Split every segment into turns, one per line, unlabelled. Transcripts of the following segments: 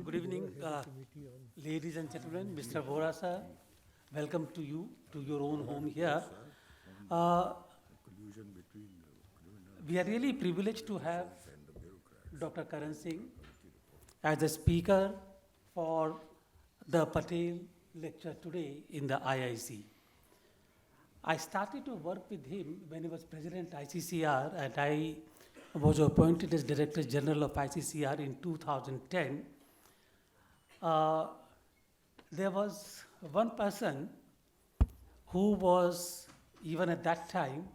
Good evening, ladies and gentlemen. Mr. Vora sir, welcome to you to your own home here. We are really privileged to have Dr. Karan Singh as a speaker for the Patel Lecture today in the IIC. I started to work with him when he was president ICCR, and I was appointed as Director General of ICCR in 2010. There was one person who was, even at that time,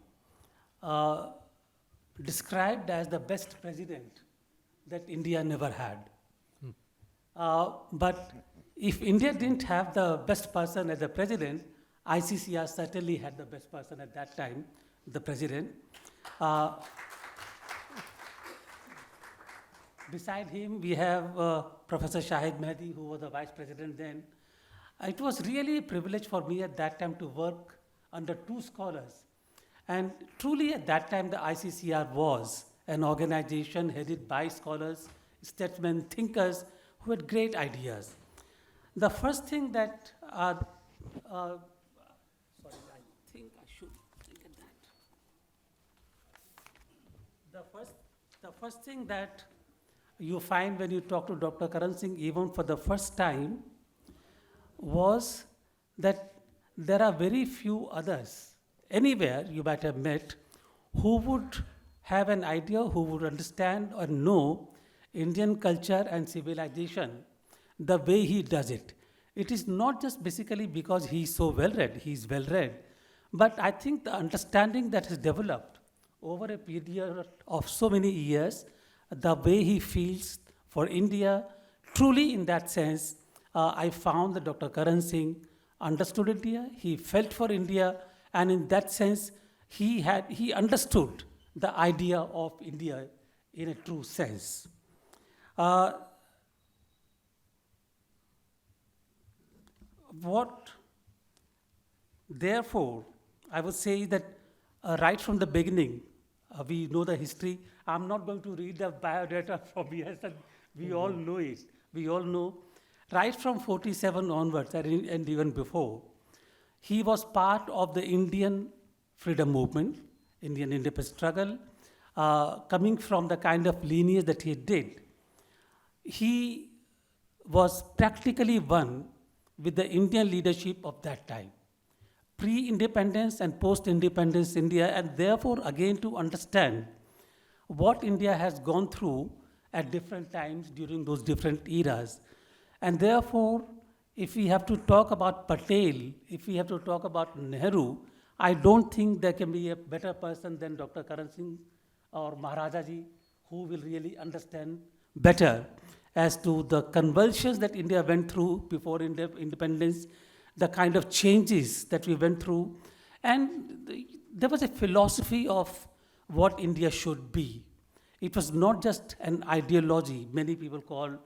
described as the best president that India never had. But if India didn't have the best person as a president, ICCR certainly had the best person at that time, the president. Beside him, we have Professor Shahid Mahdi, who was the vice president then. It was really a privilege for me at that time to work under two scholars. And truly at that time, the ICCR was an organization headed by scholars, statesmen, thinkers who had great ideas. The first thing that, sorry, I think I should look at that. The first thing that you find when you talk to Dr. Karan Singh, even for the first time, was that there are very few others, anywhere you might have met, who would have an idea, who would understand or know Indian culture and civilization the way he does it. It is not just basically because he's so well-read, he's well-read, but I think the understanding that has developed over a period of so many years, the way he feels for India, truly in that sense, I found that Dr. Karan Singh understood India, he felt for India, and in that sense, he understood the idea of India in a true sense. Therefore, I would say that right from the beginning, we know the history. I'm not going to read the biodata from years, and we all know it. We all know, right from 47 onwards, and even before, he was part of the Indian freedom movement, Indian independence struggle, coming from the kind of lineage that he did. He was practically one with the Indian leadership of that time, pre-independence and post-independence India, and therefore, again, to understand what India has gone through at different times during those different eras. And therefore, if we have to talk about Patel, if we have to talk about Nehru, I don't think there can be a better person than Dr. Karan Singh or Maharajaji, who will really understand better as to the convulsions that India went through before independence, the kind of changes that we went through. And there was a philosophy of what India should be. It was not just an ideology. Many people call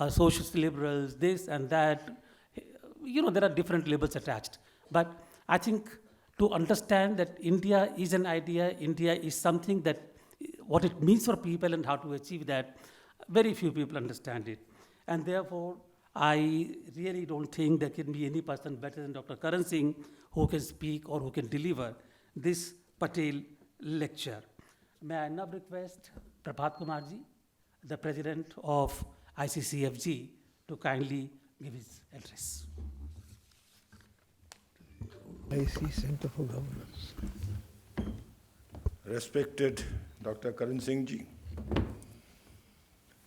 socialist liberals, this and that. You know, there are different labels attached. But I think to understand that India is an idea, India is something that, what it means for people and how to achieve that, very few people understand it. And therefore, I really don't think there can be any person better than Dr. Karan Singh who can speak or who can deliver this Patel lecture. May I now request Prabhat Kumarji, the president of ICCFG, to kindly give his address.
IC Center for Governance.
Respected Dr. Karan Singh ji,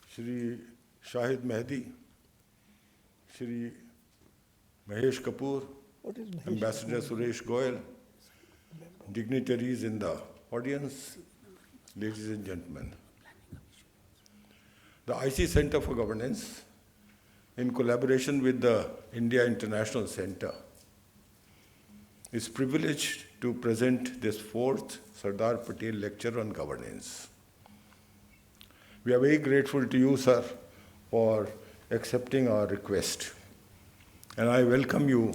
Shri Shahid Mahdi, Shri Mahesh Kapoor, Ambassador Suresh Goel, dignitaries in the audience, ladies and gentlemen. The IC Center for Governance, in collaboration with the India International Center, is privileged to present this Forth Sardar Patel Lecture on Governance. We are very grateful to you, sir, for accepting our request. And I welcome you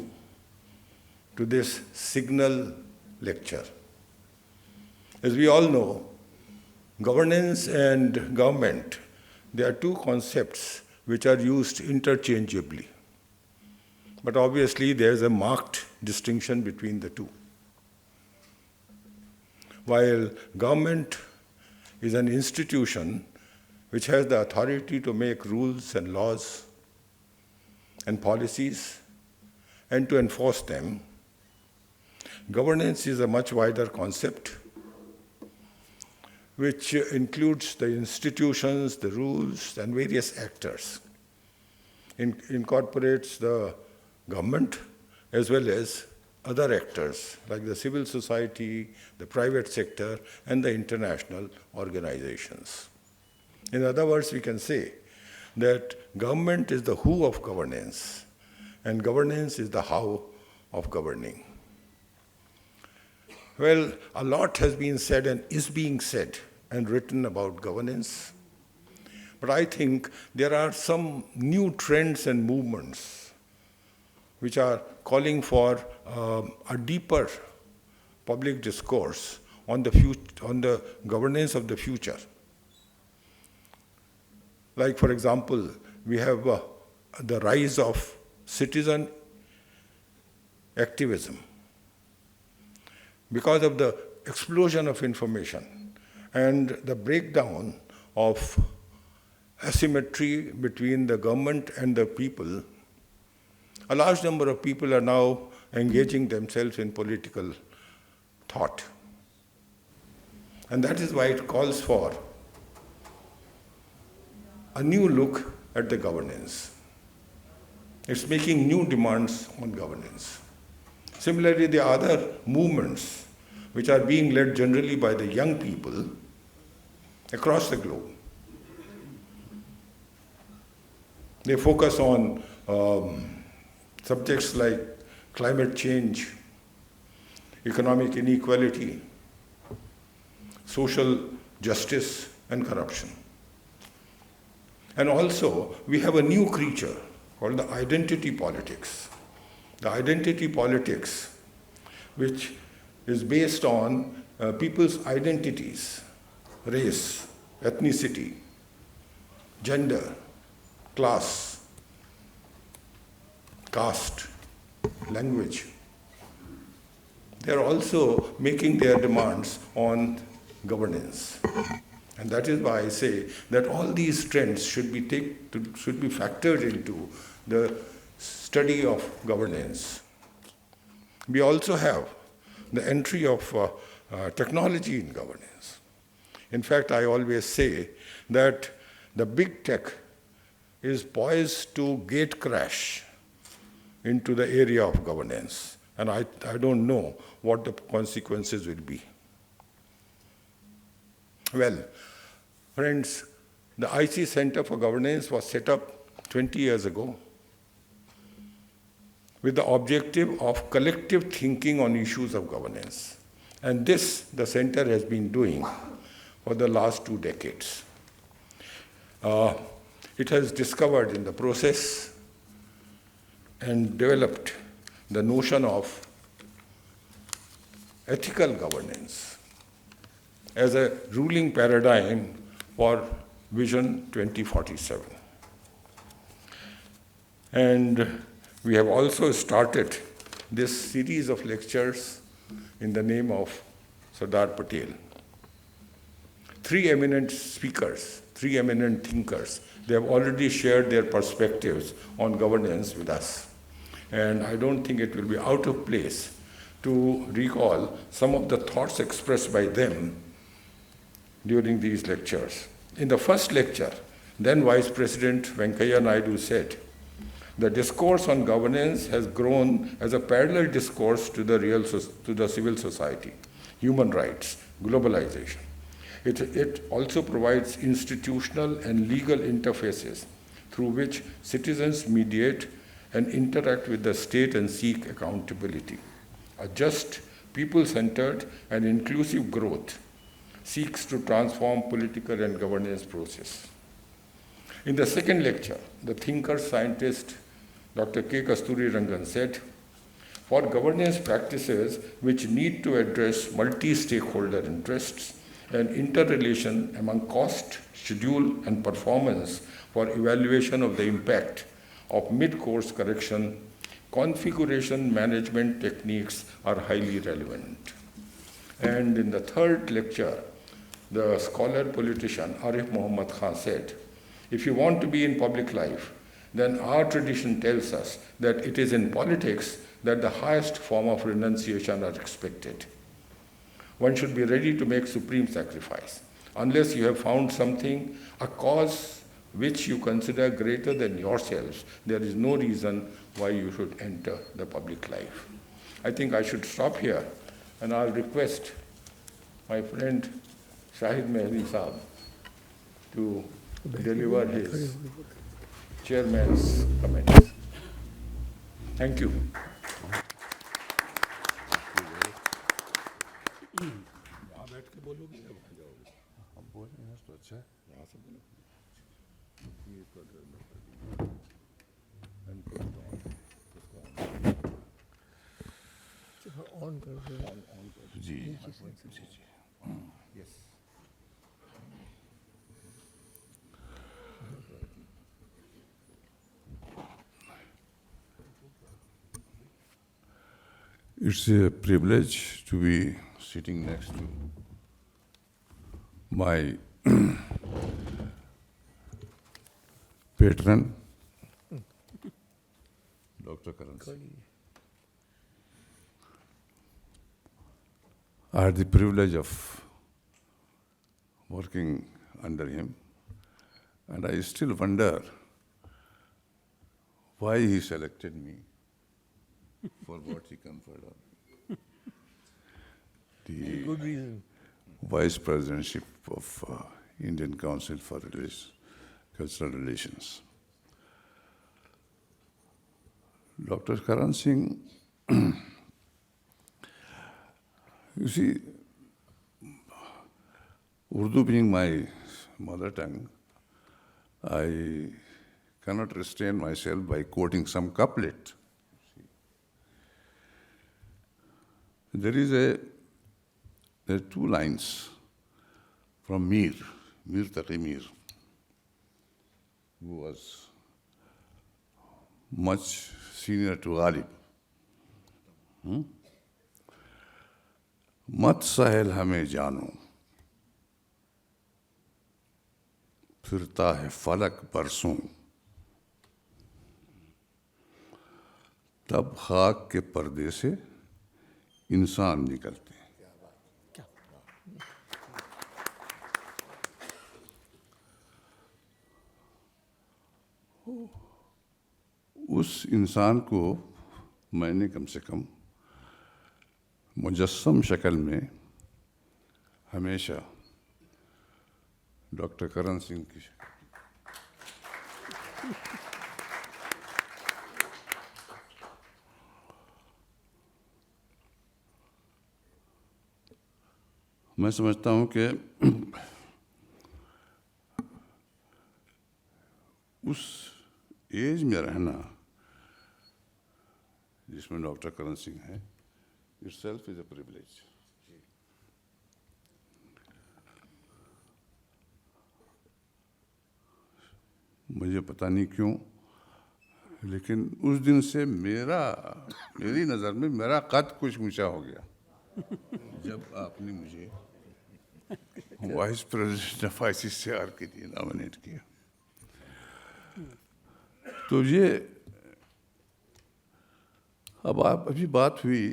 to this signal lecture. As we all know, governance and government, they are two concepts which are used interchangeably. But obviously, there's a marked distinction between the two. While government is an institution which has the authority to make rules and laws and policies and to enforce them, governance is a much wider concept which includes the institutions, the rules, and various actors. Incorporates the government as well as other actors like the civil society, the private sector, and the international organizations. In other words, we can say that government is the who of governance, and governance is the how of governing. Well, a lot has been said and is being said and written about governance, but I think there are some new trends and movements which are calling for a deeper public discourse on the governance of the future. Like, for example, we have the rise of citizen activism. Because of the explosion of information and the breakdown of asymmetry between the government and the people, a large number of people are now engaging themselves in political thought. And that is why it calls for a new look at the governance. It's making new demands on governance. Similarly, the other movements which are being led generally by the young people across the globe, they focus on subjects like climate change, economic inequality, social justice, and corruption. And also, we have a new creature called the identity politics. The identity politics, which is based on people's identities, race, ethnicity, gender, class, caste, language. They're also making their demands on governance. And that is why I say that all these trends should be factored into the study of governance. We also have the entry of technology in governance. In fact, I always say that the big tech is poised to gate crash into the area of governance. And I don't know what the consequences will be. Well, friends, the IC Center for Governance was set up 20 years ago with the objective of collective thinking on issues of governance. And this, the center has been doing for the last 2 decades. It has discovered in the process and developed the notion of ethical governance as a ruling paradigm for Vision 2047. And we have also started this series of lectures in the name of Sardar Patel. 3 eminent speakers, 3 eminent thinkers, they have already shared their perspectives on governance with us. And I don't think it will be out of place to recall some of the thoughts expressed by them during these lectures. In the first lecture, then Vice President Venkaiah Naidu said, the discourse on governance has grown as a parallel discourse to the civil society, human rights, globalization. It also provides institutional and legal interfaces through which citizens mediate and interact with the state and seek accountability. A just, people-centered, and inclusive growth seeks to transform political and governance process. In the second lecture, the thinker scientist Dr. K. Kasturi Rangan said, for governance practices which need to address multi-stakeholder interests, an interrelation among cost, schedule, and performance for evaluation of the impact of mid-course correction, configuration management techniques are highly relevant. And in the third lecture, the scholar politician Arif Muhammad Khan said, if you want to be in public life, then our tradition tells us that it is in politics that the highest form of renunciation are expected. One should be ready to make supreme sacrifice. Unless you have found something, a cause which you consider greater than yourselves, there is no reason why you should enter the public life. I think I should stop here, and I'll request my friend Shahid Mahdi Saab to deliver his chairman's comments. Thank you.
On कर दो।
जी जी
Yes.
It's a privilege to be sitting next to my patron, Dr. Karan Singh. I had the privilege of working under him, and I still wonder why he selected me for what he conferred on me. The
Good reason.
Vice Presidentship of Indian Council for Cultural Relations. Dr. Karan Singh, you see, Urdu being my mother tongue, I cannot restrain myself by quoting some couplet. There are two lines from Mir Taqi Mir, who was much senior to Ghalib. मत सहल हमें जानो, फिरता है फलक बरसों, तब खाक के पर्दे से इंसान निकलते हैं। उस इंसान को मैंने कम से कम मुजस्सम शक्ल में हमेशा डॉक्टर करण सिंह की मैं समझता हूँ कि उस एज में रहना जिसमें डॉक्टर करण सिंह है, itself is a privilege. मुझे पता नहीं क्यों, लेकिन उस दिन से मेरी नज़र में मेरा कद कुछ ऊंचा हो गया जब आपने मुझे वाइस प्रेसिडेंट ऑफ ICCR के लिए नॉमिनेट किया। तो ये अभी बात हुई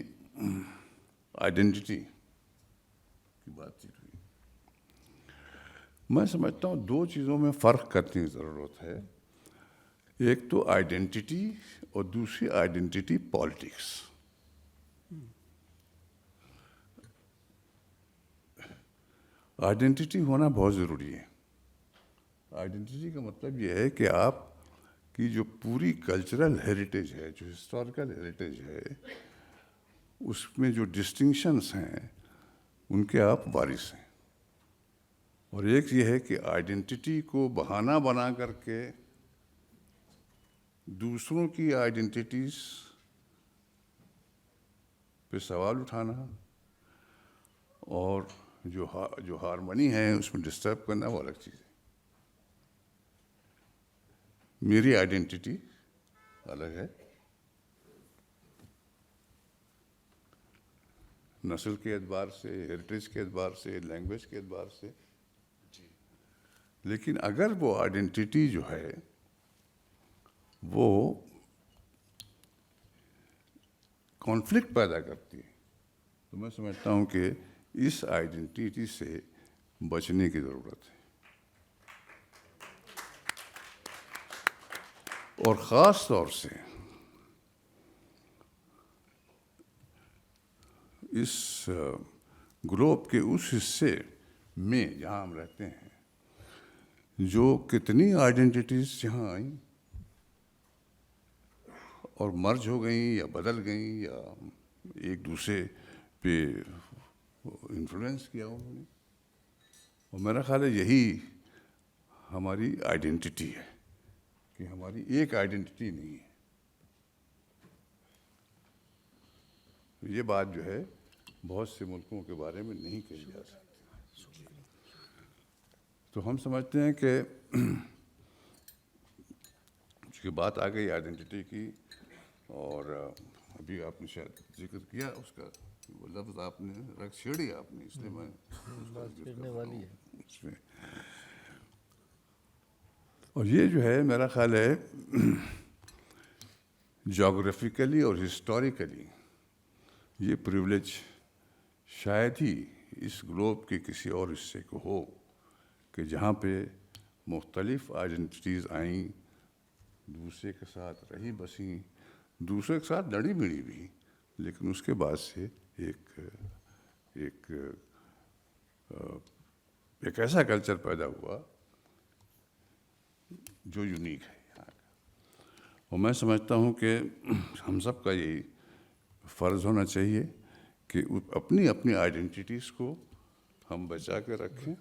आइडेंटिटी की बातचीत हुई। मैं समझता हूँ दो चीज़ों में फ़र्क करने की ज़रूरत है। एक तो आइडेंटिटी और दूसरी आइडेंटिटी पॉलिटिक्स। आइडेंटिटी होना बहुत ज़रूरी है। आइडेंटिटी का मतलब ये है कि आप की जो पूरी कल्चरल हेरिटेज है, जो हिस्टोरिकल हेरिटेज है, उसमें जो डिस्टिंक्शंस हैं उनके आप वारिस हैं। और एक ये है कि आइडेंटिटी को बहाना बना करके दूसरों की आइडेंटिटीज पे सवाल उठाना और جو ہارمنی ہے اس میں ڈسٹرب کرنا وہ الگ چیز ہے. میری آئیڈینٹی الگ ہے, نسل کے اعتبار سے, ہیریٹیج کے اعتبار سے, لینگویج کے اعتبار سے, لیکن اگر وہ آئیڈینٹی جو ہے وہ کانفلکٹ پیدا کرتی ہے تو میں سمجھتا ہوں کہ اس آئیڈینٹی سے بچنے کی ضرورت ہے. اور خاص طور سے اس گلوب کے اس حصے میں جہاں ہم رہتے ہیں, جو کتنی آئیڈینٹیز جہاں آئیں اور مرج ہو گئیں یا بدل گئیں یا ایک دوسرے پہ انفلوئنس کیا انہوں نے, اور میرا خیال ہے یہی ہماری آئیڈینٹی ہے کہ ہماری ایک آئیڈینٹی نہیں ہے. یہ بات جو ہے بہت سے ملکوں کے بارے میں نہیں کہی جا سکتی. تو ہم سمجھتے ہیں کہ چونکہ بات آ گئی آئیڈینٹی کی, اور ابھی آپ نے شاید ذکر کیا اس کا, وہ لفظ آپ نے رکھ چھیڑی آپ نے, اس لیے میں اس میں. اور یہ جو ہے میرا خیال ہے جغرافیکلی اور ہسٹوریکلی یہ پریولیج شاید ہی اس گلوب کے کسی اور حصے کو ہو کہ جہاں پہ مختلف آئیڈینٹیز آئیں, دوسرے کے ساتھ رہی بسیں, دوسرے کے ساتھ لڑی مڑی بھی, لیکن اس کے بعد سے ایک ایسا کلچر پیدا ہوا جو یونیک ہے یہاں کا. اور میں سمجھتا ہوں کہ ہم سب کا یہی فرض ہونا چاہیے کہ اپنی اپنی آئیڈینٹیز کو ہم بچا کے رکھیں,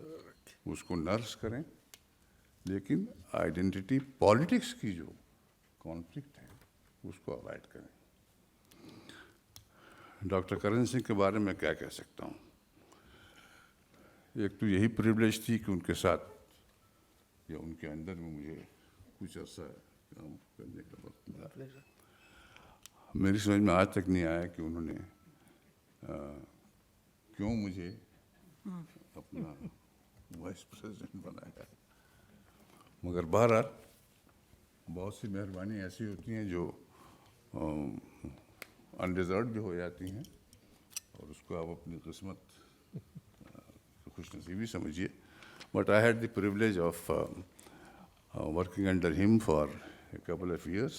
اس کو نرس کریں, لیکن آئیڈینٹی پالیٹکس کی جو کانفلکٹ ہے اس کو اوائڈ کریں. ڈاکٹر کرن سنگھ کے بارے میں کیا کہہ سکتا ہوں. ایک تو یہی پریولیج تھی کہ ان کے ساتھ یا ان کے اندر میں مجھے کچھ عرصہ کام کرنے کا وقت ملا. میری سمجھ میں آج تک نہیں آیا کہ انہوں نے کیوں مجھے اپنا وائس پریزیڈنٹ بنایا, مگر بہرحال بہت سی مہربانی ایسی ہوتی ہیں جو انڈیزرڈ بھی ہو جاتی ہیں, اور اس کو آپ اپنی قسمت خوش نصیبی سمجھیے. But I had the privilege of working under him for a couple of years,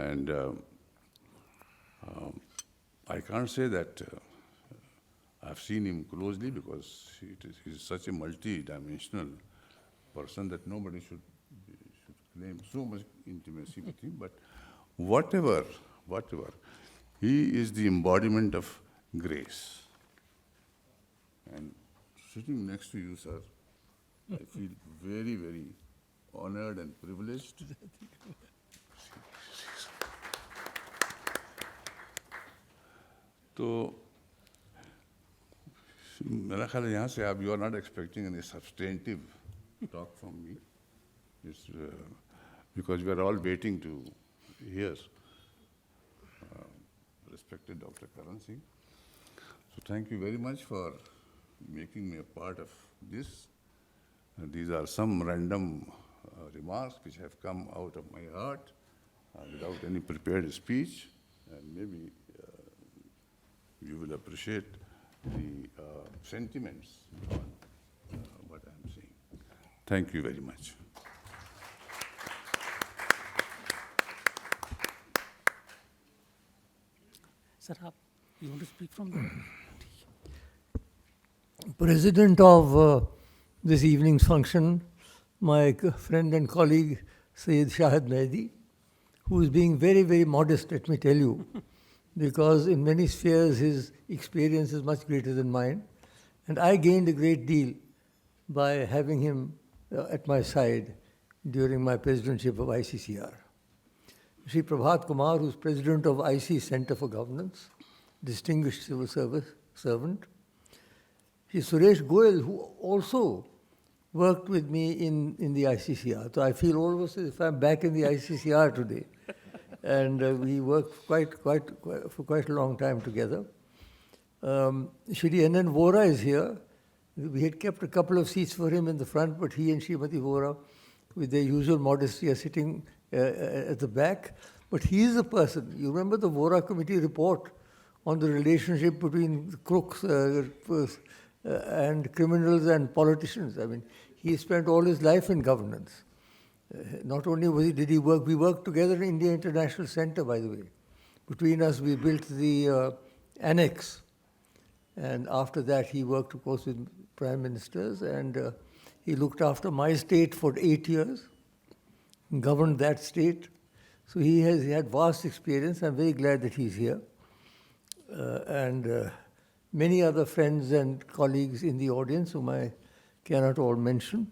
and I can't say that I've seen him closely because he's such a multi-dimensional person that nobody should claim so much intimacy with him. But whatever, he is the embodiment of grace. And sitting next to you, sir, I feel very, very honored and privileged. تو میرا خیال ہے یہاں سے آپ you are not expecting any substantive talk from me, because we are all waiting to hear respected Dr. Karan Singh. So thank you very much for making me a part of this. These are some random remarks which have come out of my heart without any prepared speech, and maybe you will appreciate the sentiments on what I am saying. Thank you very much.
Sir, you want to speak from there?
President of this evening's function, my friend and colleague Syed Shahid Mahdi, who is being very, very modest, let me tell you, because in many spheres his experience is much greater than mine, and I gained a great deal by having him at my side during my presidentship of ICCR. Shri Prabhat Kumar, who is president of IC Center for Governance, distinguished civil service servant, Shri Suresh Goel, who also worked with me in the ICCR. So I feel almost as if I'm back in the ICCR today. And we worked for quite a long time together. Shri N.N. Vora is here. We had kept a couple of seats for him in the front, but he and Srimati Vora, with their usual modesty, are sitting at the back. But he is a person. You remember the Vora Committee report on the relationship between crooks and criminals and politicians. I mean, he spent all his life in governance. Not only did he work, we worked together in India International Center, by the way. Between us, we built the annex. And after that, he worked, of course, with prime ministers, and he looked after my state for 8 years, governed that state. So he had vast experience. I'm very glad that he's here. And many other friends and colleagues in the audience whom I cannot all mention,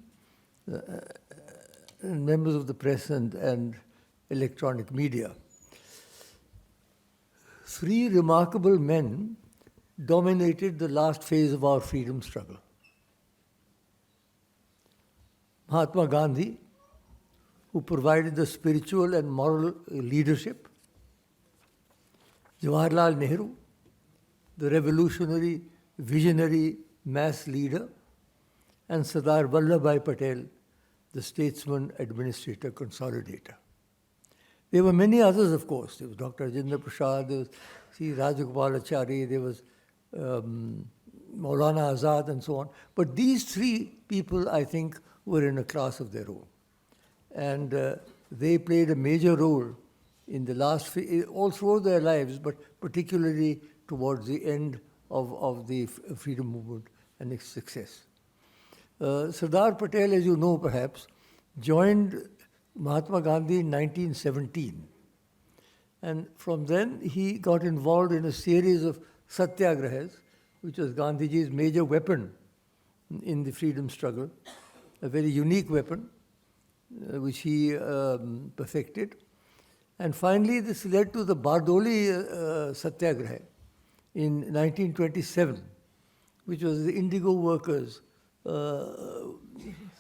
and members of the press and electronic media. 3 remarkable men dominated the last phase of our freedom struggle. Mahatma Gandhi, who provided the spiritual and moral leadership. Jawaharlal Nehru, the revolutionary, visionary mass leader. And Sardar Vallabhbhai Patel, the statesman, administrator, consolidator. There were many others, of course. There was Dr. Rajendra Prasad, there was C. Rajagopalachari, there was Maulana Azad, and so on. But these 3 people, I think, were in a class of their own. And they played a major role in the last, all throughout their lives, but particularly towards the end of the freedom movement and its success. Sardar Patel, as you know perhaps, joined Mahatma Gandhi in 1917. And from then, he got involved in a series of satyagrahas, which was Gandhiji's major weapon in the freedom struggle, a very unique weapon, which he perfected. And finally, this led to the Bardoli Satyagraha in 1927, which was the indigo workers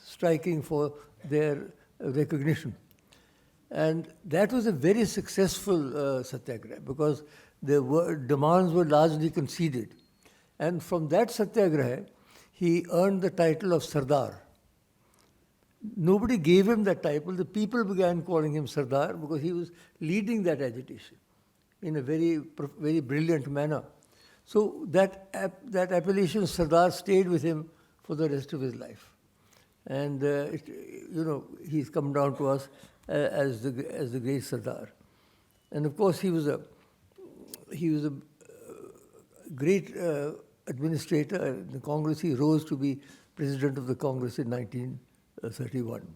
striking for their recognition. And that was a very successful satyagraha because the demands were largely conceded. And from that satyagraha, he earned the title of Sardar. Nobody gave him that title. The people began calling him Sardar because he was leading that agitation in a very, very brilliant manner. So that appellation Sardar stayed with him for the rest of his life. And, he's come down to us as the great Sardar. And of course, he was a great administrator in the Congress. He rose to be president of the Congress in 1931.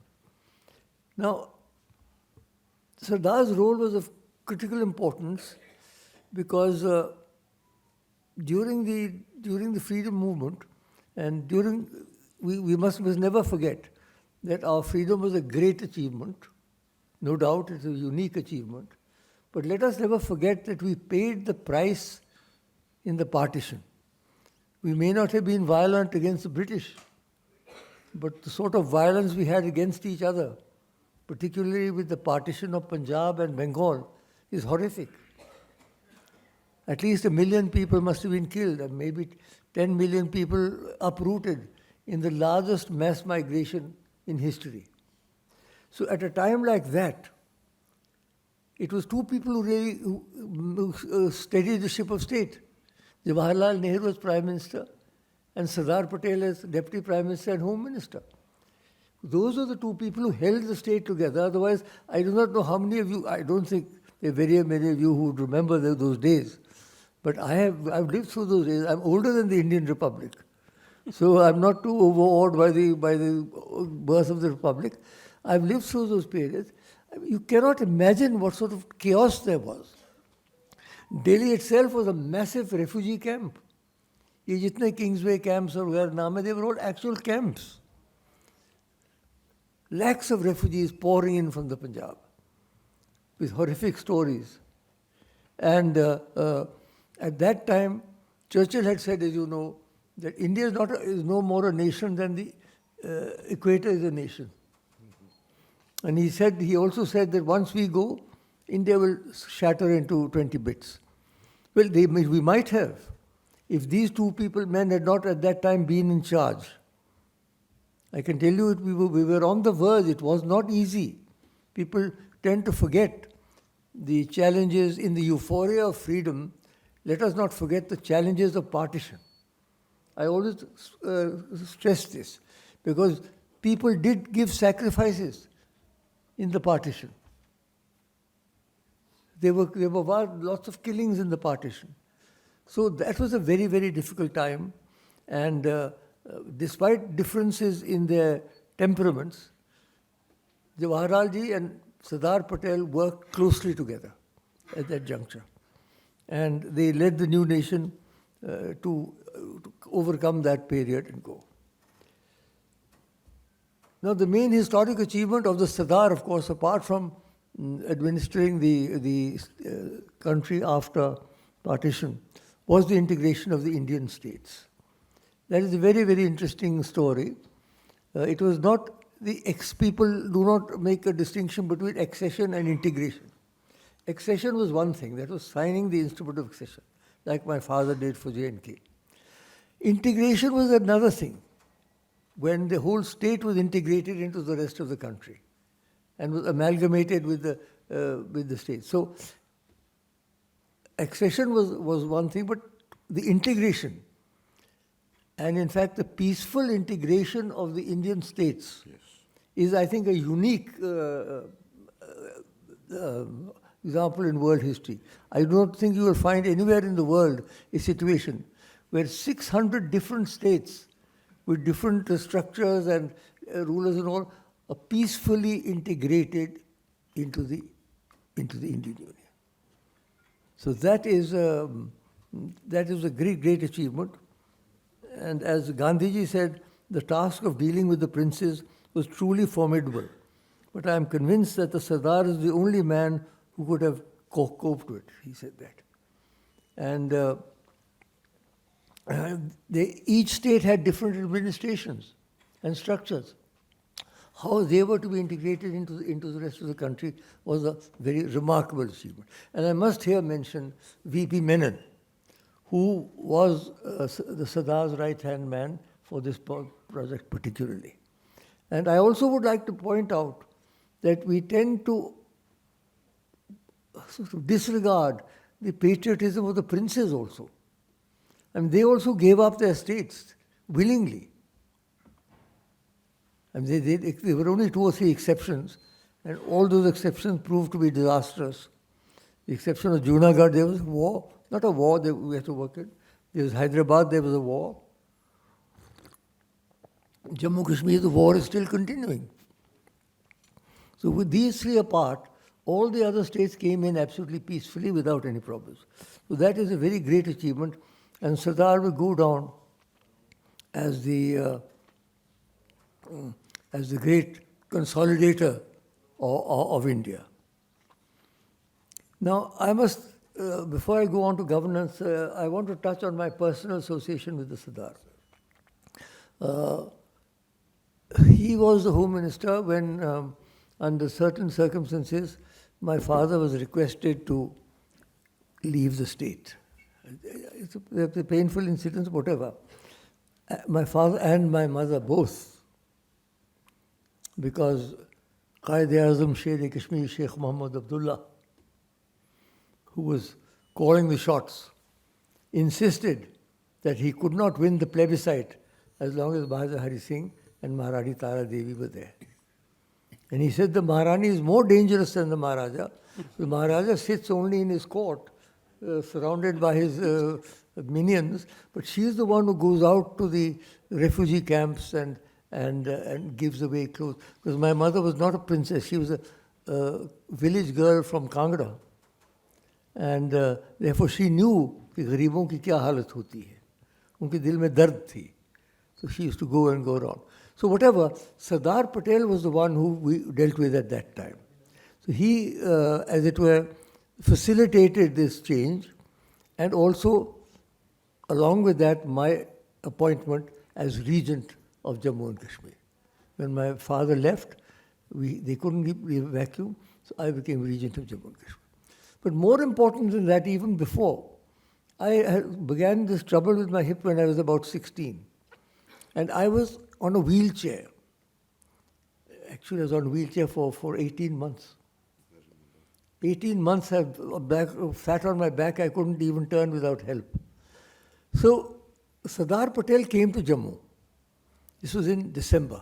Now, Sardar's role was of critical importance because during the freedom movement and we must never forget that our freedom was a great achievement. No doubt it's a unique achievement. But let us never forget that we paid the price in the partition. We may not have been violent against the British, but the sort of violence we had against each other, particularly with the partition of Punjab and Bengal, is horrific. At least 1 million people must have been killed, and maybe 10 million people uprooted in the largest mass migration in history. So at a time like that, it was 2 people who steadied the ship of state. Jawaharlal Nehru as Prime Minister and Sardar Patel as Deputy Prime Minister and Home Minister. Those are the 2 people who held the state together. Otherwise, I do not know how many of you, I don't think there are very many of you who would remember those days. But I've lived through those days. I'm older than the Indian Republic. So I'm not too overawed by the birth of the Republic. I've lived through those periods. You cannot imagine what sort of chaos there was. Delhi itself was a massive refugee camp. ये जितने Kingsway camps और वगैरह नाम है, they were all actual camps. Lakhs of refugees pouring in from the Punjab with horrific stories. And at that time, Churchill had said, as you know, that India is no more a nation than the equator is a nation. And he also said that once we go, India will shatter into 20 bits. Well, we might have, if these two men had not at that time been in charge. I can tell you, we were on the verge. It was not easy. People tend to forget the challenges in the euphoria of freedom. Let us not forget the challenges of partition. I always stress this, because people did give sacrifices in the partition. There were lots of killings in the partition. So that was a very, very difficult time. And despite differences in their temperaments, Jawaharlal and Sardar Patel worked closely together at that juncture. And they led the new nation to overcome that period and go. Now, the main historic achievement of the Sardar, of course, apart from administering the country after partition, was the integration of the Indian states. That is a very, very interesting story. It was not people do not make a distinction between accession and integration. Accession was one thing, that was signing the instrument of accession, like my father did for J&K. Integration was another thing, when the whole state was integrated into the rest of the country and was amalgamated with the state. So accession was one thing, but the integration, and in fact the peaceful integration of the Indian states, is, I think, a unique example in world history. I don't think you will find anywhere in the world a situation where 600 different states with different structures and rulers and all are peacefully integrated into the Indian Union. So that is a great, great achievement. And as Gandhiji said, the task of dealing with the princes was truly formidable. But I am convinced that the Sardar is the only man who could have coped with it. He said that. And each state had different administrations and structures. How they were to be integrated into the rest of the country was a very remarkable achievement. And I must here mention V.P. Menon, who was the Sardar's right-hand man for this project particularly. And I also would like to point out that we tend to sort of disregard the patriotism of the princes also. I mean, they also gave up their states willingly. And there were only 2 or 3 exceptions, and all those exceptions proved to be disastrous. The exception of Junagadh, there was a war, not a war that we had to work in. There was Hyderabad, there was a war. Jammu Kashmir, the war is still continuing. So with these 3 apart, all the other states came in absolutely peacefully without any problems. So that is a very great achievement, and Sardar will go down as the great consolidator of India. Now, I must, before I go on to governance, I want to touch on my personal association with the Sardar. He was the Home Minister when, under certain circumstances, my father was requested to leave the state. It's a painful incident, whatever. My father and my mother both, because Qaid-e-Azam Sher-e-Kashmir Sheikh Muhammad Abdullah, who was calling the shots, insisted that he could not win the plebiscite as long as Bahadur Hari Singh and Maharani Tara Devi were there. And he said the Maharani is more dangerous than the Maharaja. The Maharaja sits only in his court, surrounded by his minions, but she is the one who goes out to the refugee camps and gives away clothes. Because my mother was not a princess, she was a village girl from Kangra. And therefore she knew कि गरीबों की क्या हालत होती है, उनके दिल में दर्द थी. So she used to go around. So whatever, Sardar Patel was the one who we dealt with at that time. So he, as it were, facilitated this change, and also, along with that, my appointment as regent of Jammu and Kashmir. When my father left, they couldn't leave a vacuum, so I became regent of Jammu and Kashmir. But more important than that, even before, I began this trouble with my hip when I was about 16. And I was on a wheelchair. Actually, I was on a wheelchair for 18 months. 18 months I sat on my back, I couldn't even turn without help. So Sardar Patel came to Jammu. This was in December.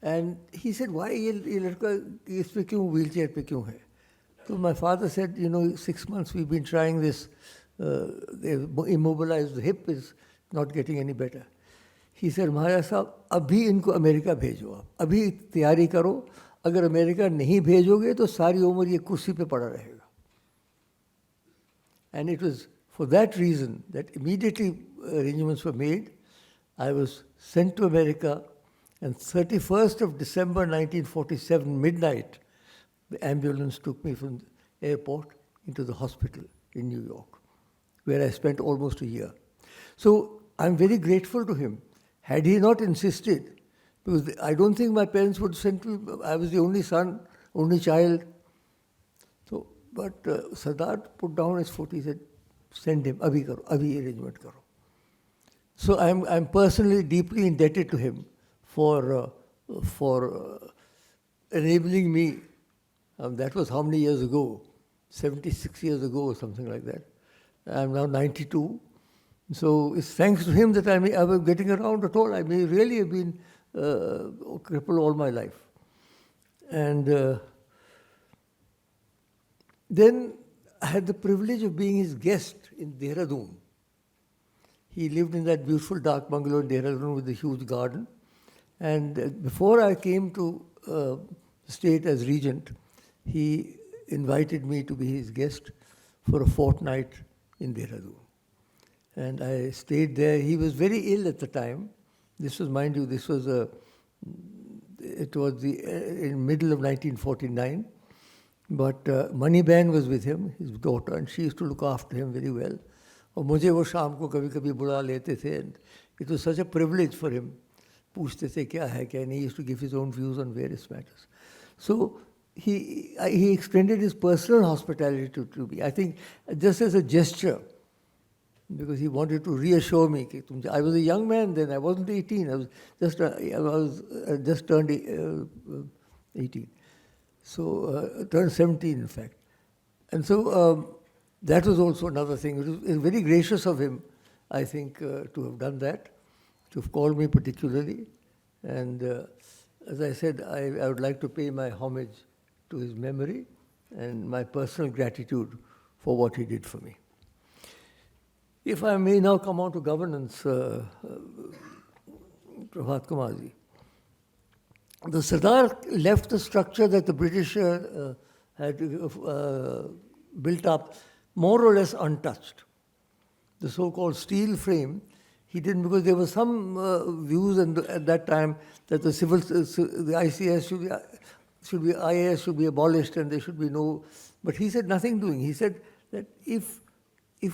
And he said, why ye ladka is pe kyun wheelchair pe kyun hai? So my father said, 6 months we've been trying this, immobilized, the hip is not getting any better. He said, Maharaja Sahab, abhi inko America bhejo aap. Abhi tiyari karo. अगर America नहीं भेजोगे तो सारी उम्र ये कुर्सी पे पड़ा रहेगा. And it was for that reason that immediately arrangements were made. I was sent to America, and 31st of December 1947, midnight, the ambulance took me from the airport into the hospital in New York, where I spent almost a year. So I'm very grateful to him. Had he not insisted, because I don't think my parents would send me, I was the only son, only child. So, but Sardar put down his foot, he said, send him, abhi karo, abhi arrangement karo. So I'm personally deeply indebted to him for enabling me. That was how many years ago? 76 years ago or something like that. I'm now 92. So it's thanks to him that I was getting around at all. I may really have been crippled all my life. And then I had the privilege of being his guest in Dehradun. He lived in that beautiful dark bungalow in Dehradun with a huge garden. And before I came to state as regent, he invited me to be his guest for a fortnight in Dehradun. And I stayed there. He was very ill at the time. This was, mind you, this was it was in middle of 1949. But Money Ben was with him, his daughter, and she used to look after him very well. और मुझे वो शाम को कभी-कभी बुला लेते थे, and it was such a privilege for him. पूछते थे क्या है क्या नहीं. He used to give his own views on various matters. So he extended his personal hospitality to me. I think just as a gesture, because he wanted to reassure me. I was a young man then. I wasn't 18. I was just turned 18. So turned 17, in fact. And so that was also another thing. It was very gracious of him, I think, to have done that, to have called me particularly. And as I said, I would like to pay my homage to his memory and my personal gratitude for what he did for me. If I may now come on to governance, Prabhat Kumarji. The Sardar left the structure that the British had built up more or less untouched. The so-called steel frame, he didn't, because there were some views at that time that the ICS should be IAS should be abolished and there should be no, but he said nothing doing. He said that if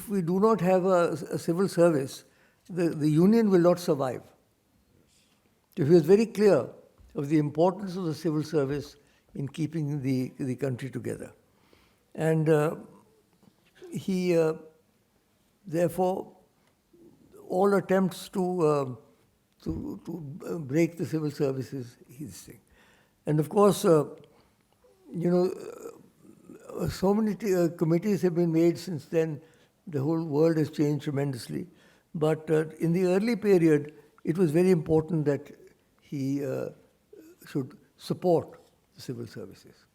we do not have a civil service, the union will not survive. So he was very clear of the importance of the civil service in keeping the country together. And he, therefore, all attempts to break the civil services, his thing. And of course, so many committees have been made since then. The whole world has changed tremendously. But in the early period, it was very important that he should support the civil services.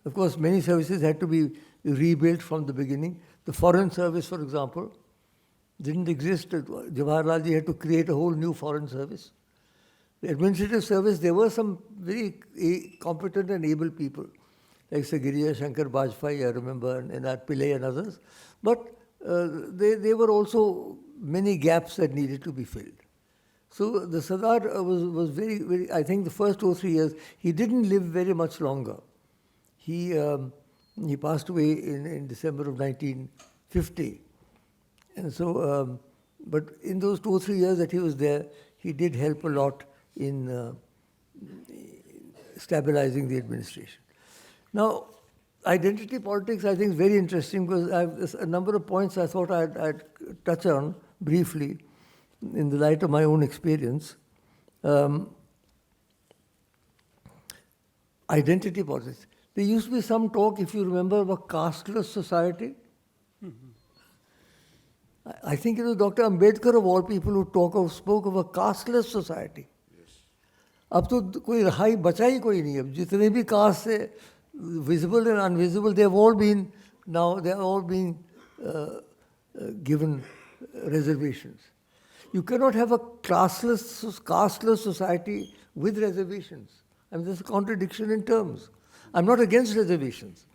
Of course, many services had to be rebuilt from the beginning. The foreign service, for example, didn't exist. Jawaharlal ji had to create a whole new foreign service. The administrative service, there were some very competent and able people, like Sagiriya Shankar Bajpai, I remember, and Pillai and others. But there were also many gaps that needed to be filled. So the Sardar was very, very, I think the first 2 or 3 years, he didn't live very much longer. He passed away in December of 1950. And so But in those 2 or 3 years that he was there, he did help a lot in stabilizing the administration. Now, identity politics, I think, is very interesting because I have a number of points I thought I'd touch on briefly in the light of my own experience. Identity politics. There used to be some talk, if you remember, of a casteless society. I think it was Dr. Ambedkar of all people who spoke of a casteless society. अब तो कोई रहाई बचा ही कोई नहीं अब जितने भी कास्ट से visible and invisible, they have all been given reservations. You cannot have a casteless society with reservations. I mean, there's a contradiction in terms. I'm not against reservations.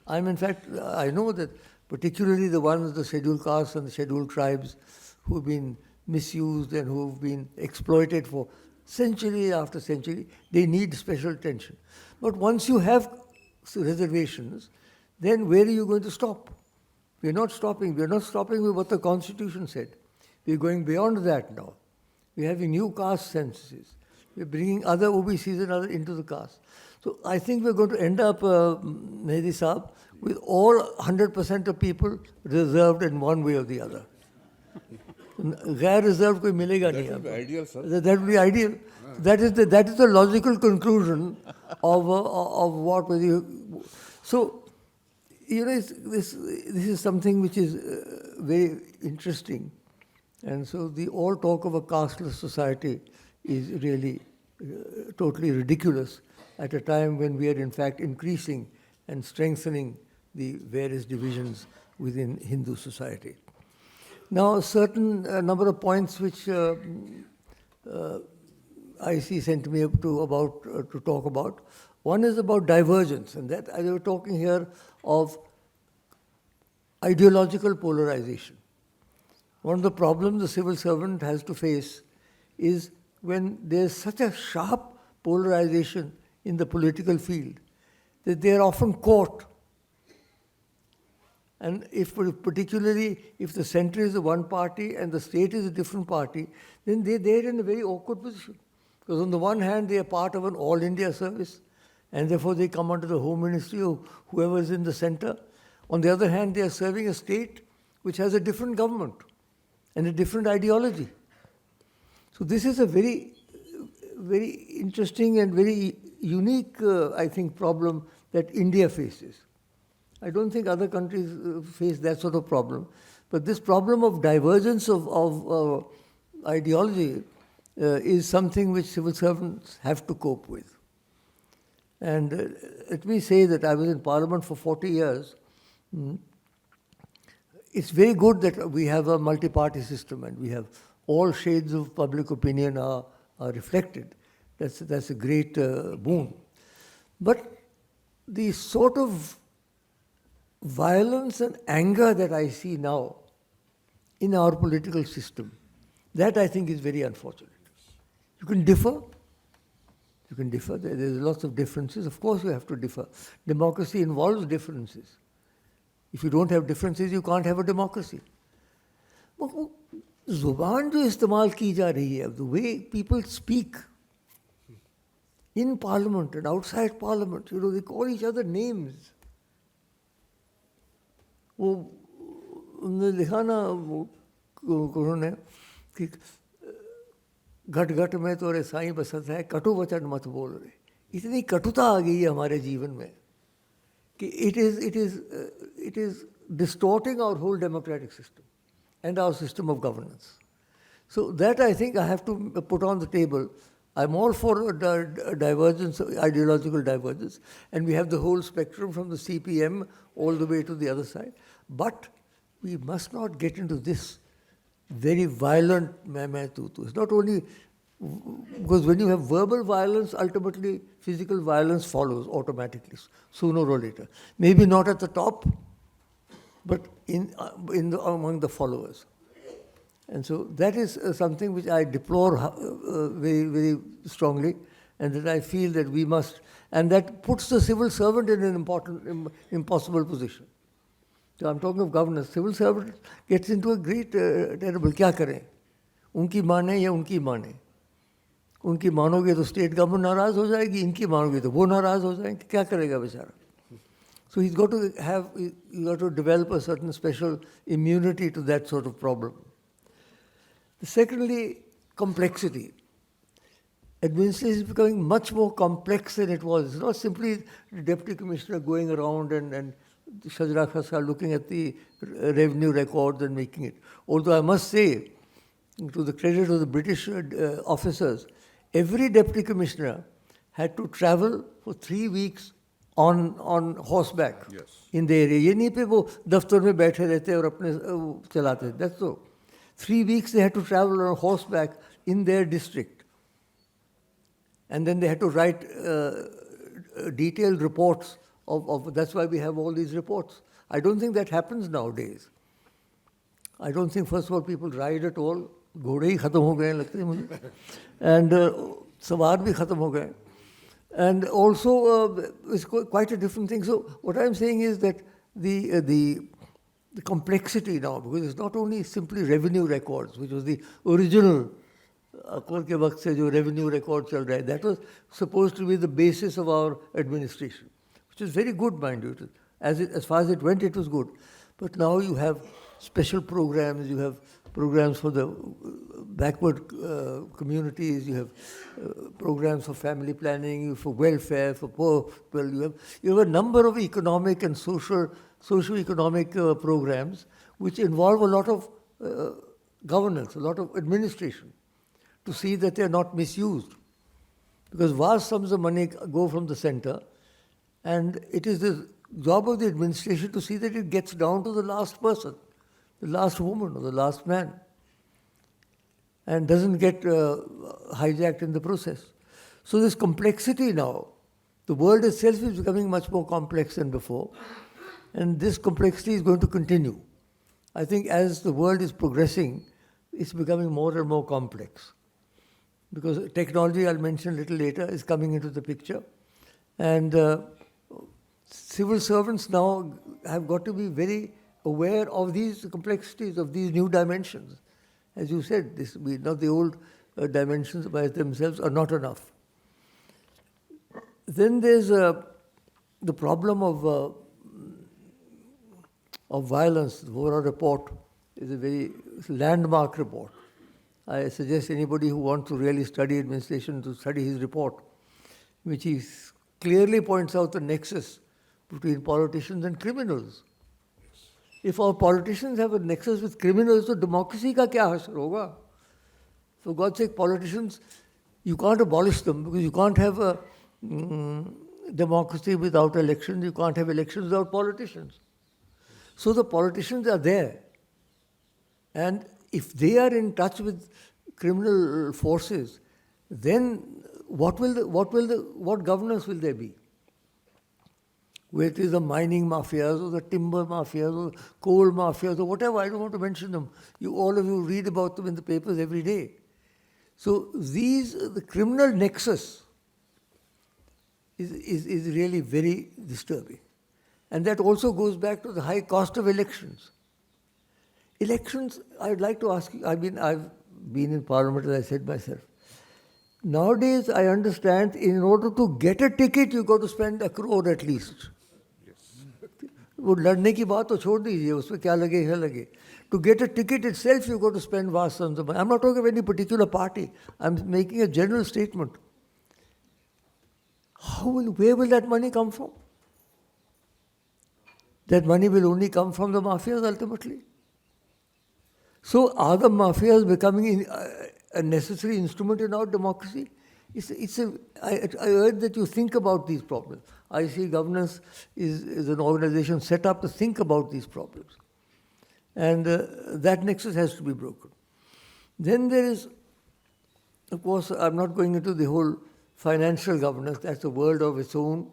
In fact, I know that particularly the ones, the scheduled castes and the scheduled tribes who've been misused and who've been exploited for century after century, they need special attention. But once you have reservations, then where are you going to stop? We're not stopping. We're not stopping with what the Constitution said. We're going beyond that now. We're having new caste censuses. We're bringing other OBCs and other into the caste. So I think we're going to end up, Mehdi Saab, with all 100% of people reserved in one way or the other. Ghair reserved कोई मिलेगा नहीं.
That would be ideal, sir.
That would be ideal. That is the logical conclusion of what was you. So, this is something which is very interesting. And so the all talk of a casteless society is really totally ridiculous at a time when we are in fact increasing and strengthening the various divisions within Hindu society. Now, a certain number of points which IC sent me up to talk about. One is about divergence, and that they were talking here of ideological polarization. One of the problems the civil servant has to face is when there's such a sharp polarization in the political field that they are often caught. And particularly if the center is one party and the state is a different party, then they're in a very awkward position. Because on the one hand, they are part of an all India service, and therefore they come under the Home Ministry or whoever is in the center. On the other hand, they are serving a state which has a different government and a different ideology. So this is a very, very interesting and very unique, I think, problem that India faces. I don't think other countries face that sort of problem. But this problem of divergence of ideology is something which civil servants have to cope with. And let me say that I was in Parliament for 40 years. It's very good that we have a multi-party system and we have all shades of public opinion are reflected. That's a great boon. But the sort of violence and anger that I see now in our political system, that I think is very unfortunate. You can differ. There's lots of differences. Of course you have to differ. Democracy involves differences. If you don't have differences, you can't have a democracy. But ज़ुबान जो इस्तेमाल की जा रही है, the way people speak in Parliament and outside Parliament, they call each other names. वो उन्होंने लिखा ना उन्होंने कि घट घट में तोरे साईं बसत है कटु वचन मत बोल रहे. इतनी कटुता आ गई है हमारे जीवन में कि it is distorting our whole democratic system and our system of governance. So that I think I have to put on the table. I'm all for divergence, ideological divergence, and we have the whole spectrum from the CPM all the way to the other side. But we must not get into this very violent tutu. It's not only because when you have verbal violence, ultimately physical violence follows automatically, sooner or later. Maybe not at the top, but among the followers. And so that is something which I deplore very, very strongly, and that I feel that we must, and that puts the civil servant in an impossible position. So I'm talking of governance. Civil servant gets into a great terrible. क्या करें? उनकी माने या उनकी माने? उनकी मानोगे तो स्टेट गवर्नमेंट नाराज हो जाएगी, इनकी मानोगे तो वो नाराज हो जाएंगे. क्या करेगा बेचारा? So he's got to develop a certain special immunity to that sort of problem. Secondly, complexity. Administration is becoming much more complex than it was. It's not simply the deputy commissioner going around and Shajra Khasar looking at the revenue records and making it. Although I must say, to the credit of the British officers, every deputy commissioner had to travel for 3 weeks on horseback in the area. ये नहीं पे वो दफ्तर में बैठे रहते और अपने चलाते. That's so. 3 weeks they had to travel on horseback in their district. And then they had to write detailed reports of that's why we have all these reports. I don't think that happens nowadays. I don't think, first of all, people ride at all. घोड़े ही खत्म हो गए लगते हैं मुझे. And सवार भी खत्म हो गए. And also, it's quite a different thing. So what I'm saying is that the complexity now, because it's not only simply revenue records, which was the original Akbar के वक्त से जो revenue record चल रहा है, that was supposed to be the basis of our administration, which is very good, mind you. As far as it went, it was good. But now you have special programs, you have programs for the backward communities, you have programs for family planning, for welfare, for poor people. You have a number of economic and socio-economic programs which involve a lot of governance, a lot of administration, to see that they are not misused. Because vast sums of money go from the center, and it is the job of the administration to see that it gets down to the last person, the last woman or the last man, and doesn't get hijacked in the process. So this complexity now, the world itself is becoming much more complex than before, and this complexity is going to continue. I think as the world is progressing, it's becoming more and more complex. Because technology, I'll mention a little later, is coming into the picture. And civil servants now have got to be very aware of these complexities, of these new dimensions. As you said, not the old dimensions by themselves are not enough. Then there's the problem of violence. The Vora report is a very landmark report. I suggest anybody who wants to really study administration to study his report, which he clearly points out the nexus between politicians and criminals. If our politicians have a nexus with criminals, so democracy ka kya asar hoga? For God's sake, politicians, you can't abolish them because you can't have a democracy without elections, you can't have elections without politicians. So the politicians are there. And if they are in touch with criminal forces, then what governance will there be? Whether it is the mining mafias or the timber mafias or coal mafias or whatever, I don't want to mention them. All of you read about them in the papers every day. So the criminal nexus is really very disturbing. And that also goes back to the high cost of elections. Elections, I'd like to ask you, I've been in Parliament, as I said myself. Nowadays, I understand in order to get a ticket, you've got to spend 1 crore at least. वो लड़ने की बात तो छोड़ दीजिए, उसमें क्या लगे क्या लगे. To get a ticket itself, you've got to spend vast sums of money. I'm not talking of any particular party. I'm making a general statement. Where will that money come from? That money will only come from the mafias ultimately. So are the mafias becoming a necessary instrument in our democracy? I urge that you think about these problems. I see governance is an organization set up to think about these problems. And that nexus has to be broken. Then there is, of course, I'm not going into the whole financial governance. That's a world of its own.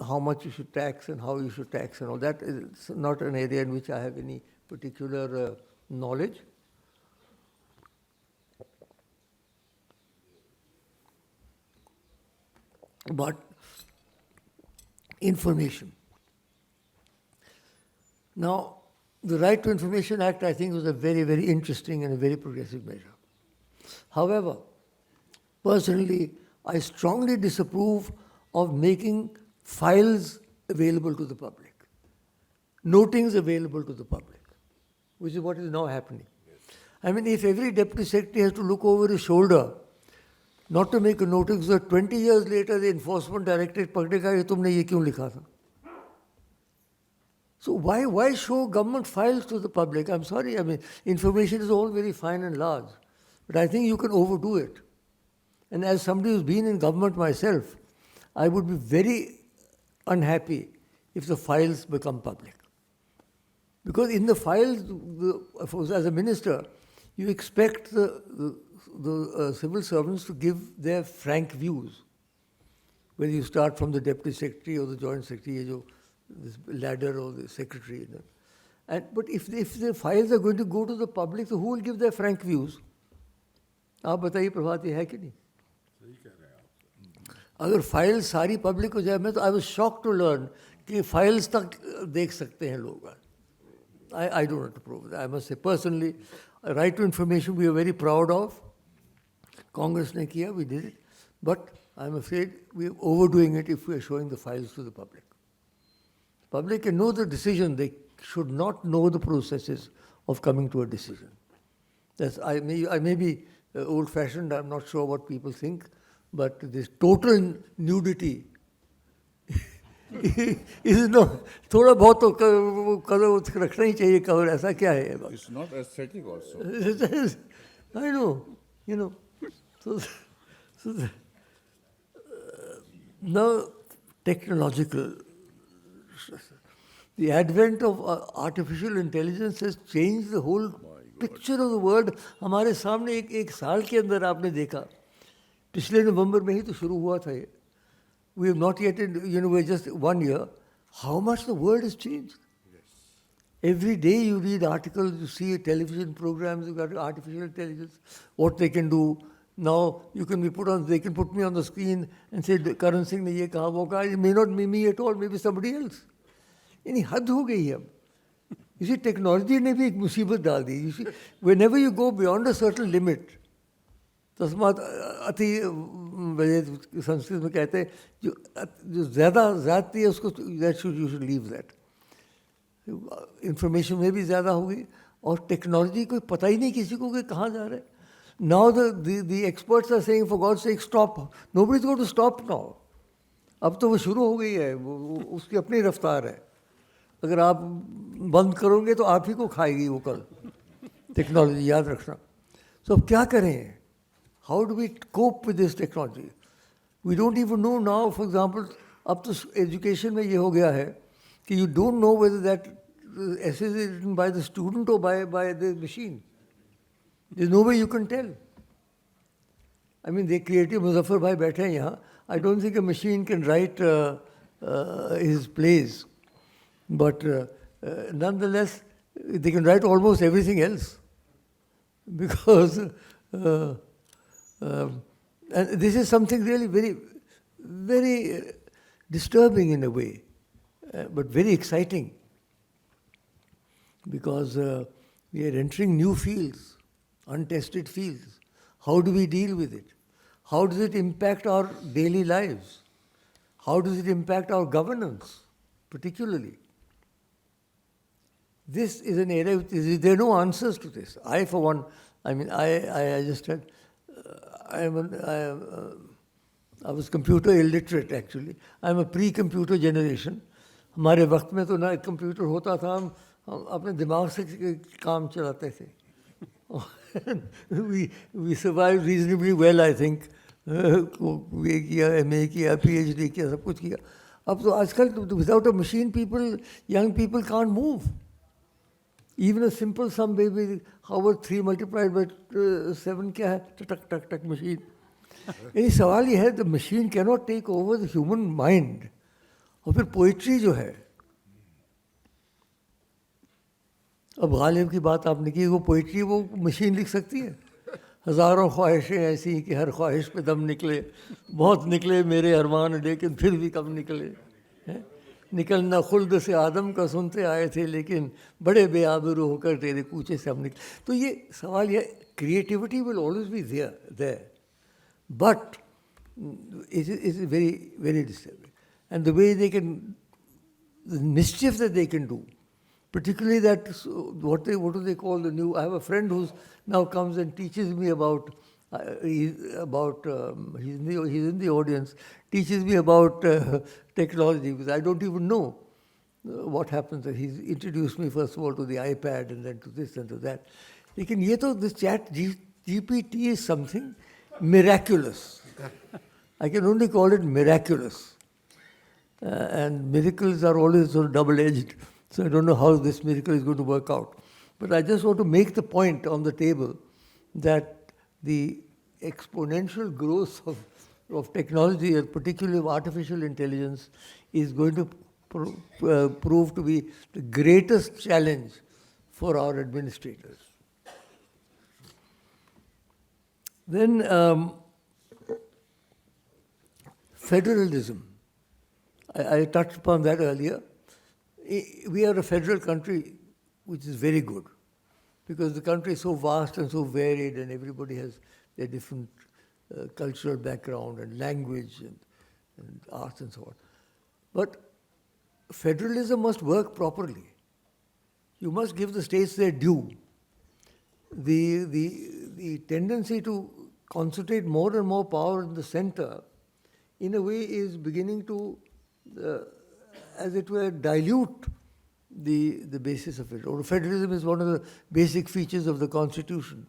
How much you should tax and how you should tax and all that is not an area in which I have any particular knowledge. But information. Now, the Right to Information Act, I think, was a very, very interesting and a very progressive measure. However, personally, I strongly disapprove of making files available to the public, notings available to the public, which is what is now happening. I mean, if every deputy secretary has to look over his shoulder, not to make a notice, so 20 years later the enforcement directorate pakdega ye tumne ye kyun likha tha? So why show government files to the public? I'm sorry, I mean, information is all very fine and large, but I think you can overdo it. And as somebody who's been in government myself, I would be very unhappy if the files become public. Because in the files, as a minister, you expect the civil servants to give their frank views. Whether you start from the deputy secretary or the joint secretary, this ladder or the secretary. But if the files are going to go to the public, so who will give their frank views? आप बताइए प्रभात ये है कि नहीं? अगर file सारी public हो जाए, मैं तो I was shocked to learn कि फाइल्स तक देख सकते हैं लोग. I don't want to prove that. I must say personally, right to information we are very proud of. Congress ne kiya, we did it. But I'm afraid we are overdoing it if we are showing the files to the public. The public can know the decision. They should not know the processes of coming to a decision. I may be old-fashioned. I'm not sure what people think. But this total nudity is no, थोड़ा बहुत तो cover रखना ही चाहिए cover, ऐसा क्या है?
It's not aesthetic also.
I know, So now technological, the advent of artificial intelligence has changed the whole picture of the world. हमारे सामने एक साल के अंदर आपने देखा, पिछले नवंबर में ही तो शुरू हुआ था ये. We have not yet, we're just 1 year. How much the world has changed. Yes. Every day you read articles, you see television programs, you've got artificial intelligence, what they can do. Now they can put me on the screen and say, Karan Singh ne ye kaha, wo kaha. It may not be me at all, maybe somebody else. यानी हद हो गई है अब. You see, technology ने भी एक मुसीबत डाल दी. You see, whenever you go beyond a certain limit, तस्मात अति संस्कृत में कहते हैं जो ज़्यादा ज़्यादती है उसको you should leave that. Information में भी ज़्यादा होगी और टेक्नोलॉजी कोई पता ही नहीं किसी को कि कहाँ जा रहे हैं. Now the experts are saying, for God's sake, stop. Nobody's going to stop now. अब तो वो शुरू हो गई है, उसकी अपनी रफ्तार है. अगर आप बंद करोगे तो आप ही को खाएगी वो कल. टेक्नोलॉजी याद रखना. So अब क्या करें? How do we cope with this technology? We don't even know now, for example, up to education में ये हो गया है कि you don't know whether that essay is written by the student or by the machine. There's no way you can tell. I mean, they creative Muzaffar bhai बैठे हैं यहाँ. I don't think a machine can write his plays. But nonetheless, they can write almost everything else. Because... and this is something really very, very disturbing in a way, but very exciting, because we are entering new fields, untested fields. How do we deal with it? How does it impact our daily lives? How does it impact our governance, particularly? This is an area, there are no answers to this. I, for one, I mean, I just said, I was computer illiterate actually. I'm a pre-computer generation. हमारे वक्त में तो ना एक computer होता था, हम अपने दिमाग से काम चलाते थे. We survived reasonably well, I think. ये किया, MA किया, PhD किया, सब कुछ किया. अब तो आजकल without a machine, young people can't move. Even a simple sum, maybe, however, 3 multiplied by 7 क्या है? टक टक टक machine. यानी सवाल ये है, the machine cannot take over the human mind. और फिर poetry जो है, अब गालिब की बात आपने की, वो poetry वो machine लिख सकती है. हजारों ख्वाहिशें ऐसी कि हर ख्वाहिश पे दम निकले, बहुत निकले मेरे अरमान लेकिन फिर भी कम निकले. निकलना खुल्द से आदम का सुनते आए थे लेकिन बड़े बेआबरू होकर तेरे कूचे से हम निकले. तो ये सवाल ये creativity will always be there. But it is very, very disturbing. And the way they can, the mischief that they can do, particularly that, what do they call the new, I have a friend who's now comes and teaches me about, he's in the audience, teaches me about technology, because I don't even know what happens. He's introduced me first of all to the iPad and then to this and to that. Lekin ye to, this chat GPT is something miraculous. I can only call it miraculous. And miracles are always sort of double-edged. So I don't know how this miracle is going to work out. But I just want to make the point on the table that the exponential growth of technology, and particularly of artificial intelligence, is going to prove to be the greatest challenge for our administrators. Then federalism. I touched upon that earlier. We are a federal country, which is very good, because the country is so vast and so varied, and everybody has their different cultural background and language and arts and so on. But federalism must work properly. You must give the states their due. The tendency to concentrate more and more power in the center, in a way, is beginning to, as it were, dilute the basis of it. Or federalism is one of the basic features of the Constitution.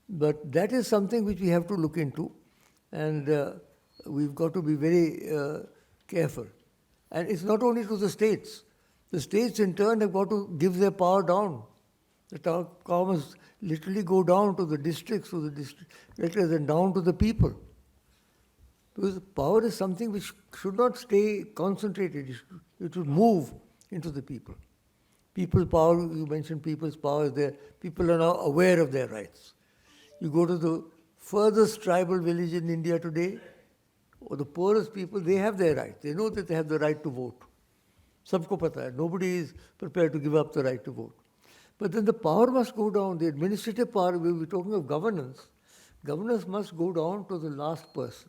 But that is something which we have to look into, and we've got to be very careful. And it's not only to the states. The states in turn have got to give their power down. The power must literally go down to the districts, to the district electors, and down to the people. Because power is something which should not stay concentrated. It should move into the people. People power, you mentioned people's power is there. People are now aware of their rights. You go to the furthest tribal village in India today, or the poorest people, they have their rights. They know that they have the right to vote. Sabko pata hai. Nobody is prepared to give up the right to vote. But then the power must go down. The administrative power, we were talking of governance. Governance must go down to the last person.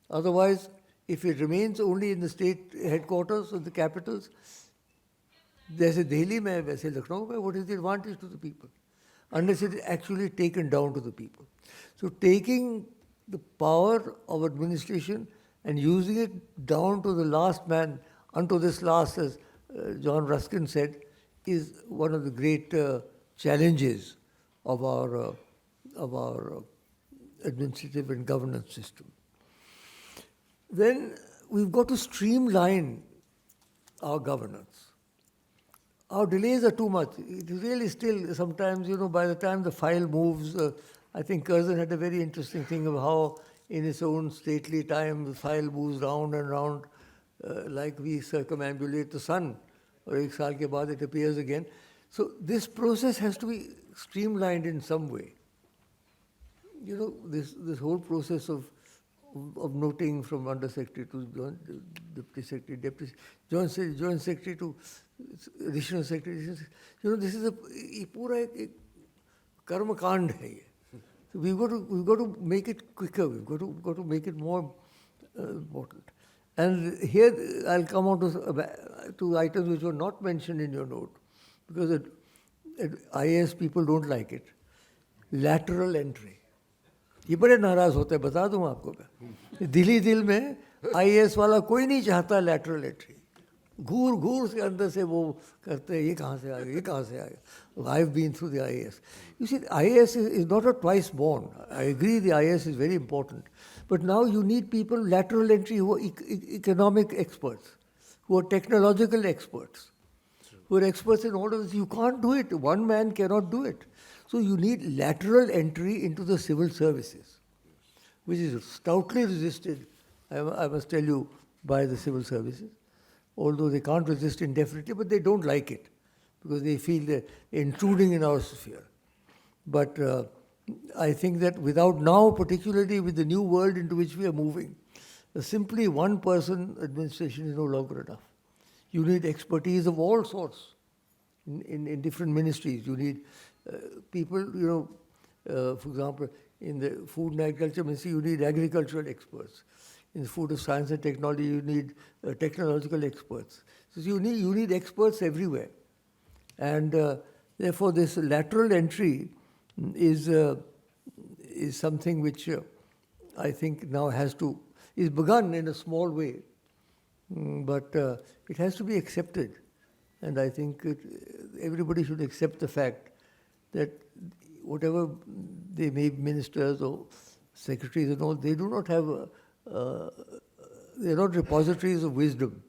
Otherwise, if it remains only in the state headquarters or the capitals, जैसे दिल्ली में वैसे लखनऊ में, what is the advantage to the people? Unless it is actually taken down to the people. So taking the power of administration and using it down to the last man, unto this last, as John Ruskin said, is one of the great challenges of our administrative and governance system. Then we've got to streamline our governance. Our delays are too much. It really still, sometimes, by the time the file moves, I think Curzon had a very interesting thing of how in its own stately time the file moves round and round, like we circumambulate the sun, or ek saal ke baad it appears again. So this process has to be streamlined in some way. This whole process of noting from Under Secretary to Deputy Secretary, Joint Secretary to Additional Secretary, this is a pura karma kand hai. So we've got to make it quicker. We've got to make it more important. And here I'll come on to items which were not mentioned in your note, because IAS people don't like it. Lateral entry. ये बड़े नाराज होते हैं, बता दूं आपको मैं. दिल में आईएएस वाला कोई नहीं चाहता लैटरल एंट्री. घूर से अंदर से वो करते हैं, ये कहाँ से आएगा. I've been through the IAS. You see, IAS is not a twice born. I agree the IAS is very important. But now you need people, lateral entry, who are economic experts, who are technological experts, who are experts in all of this. You can't do it. One man cannot do it. So you need lateral entry into the civil services, which is stoutly resisted, I must tell you, by the civil services. Although they can't resist indefinitely, but they don't like it, because they feel they're intruding in our sphere. But I think that without now, particularly with the new world into which we are moving, simply one-person administration is no longer enough. You need expertise of all sorts in different ministries. You need people, for example, in the food and agriculture ministry, you need agricultural experts. In the field of science and technology, you need technological experts. So you need experts everywhere. And therefore, this lateral entry is something which I think now is begun in a small way, but it has to be accepted. And I think everybody should accept the fact that whatever they may be, ministers or secretaries and all, they do not have, they're not repositories of wisdom.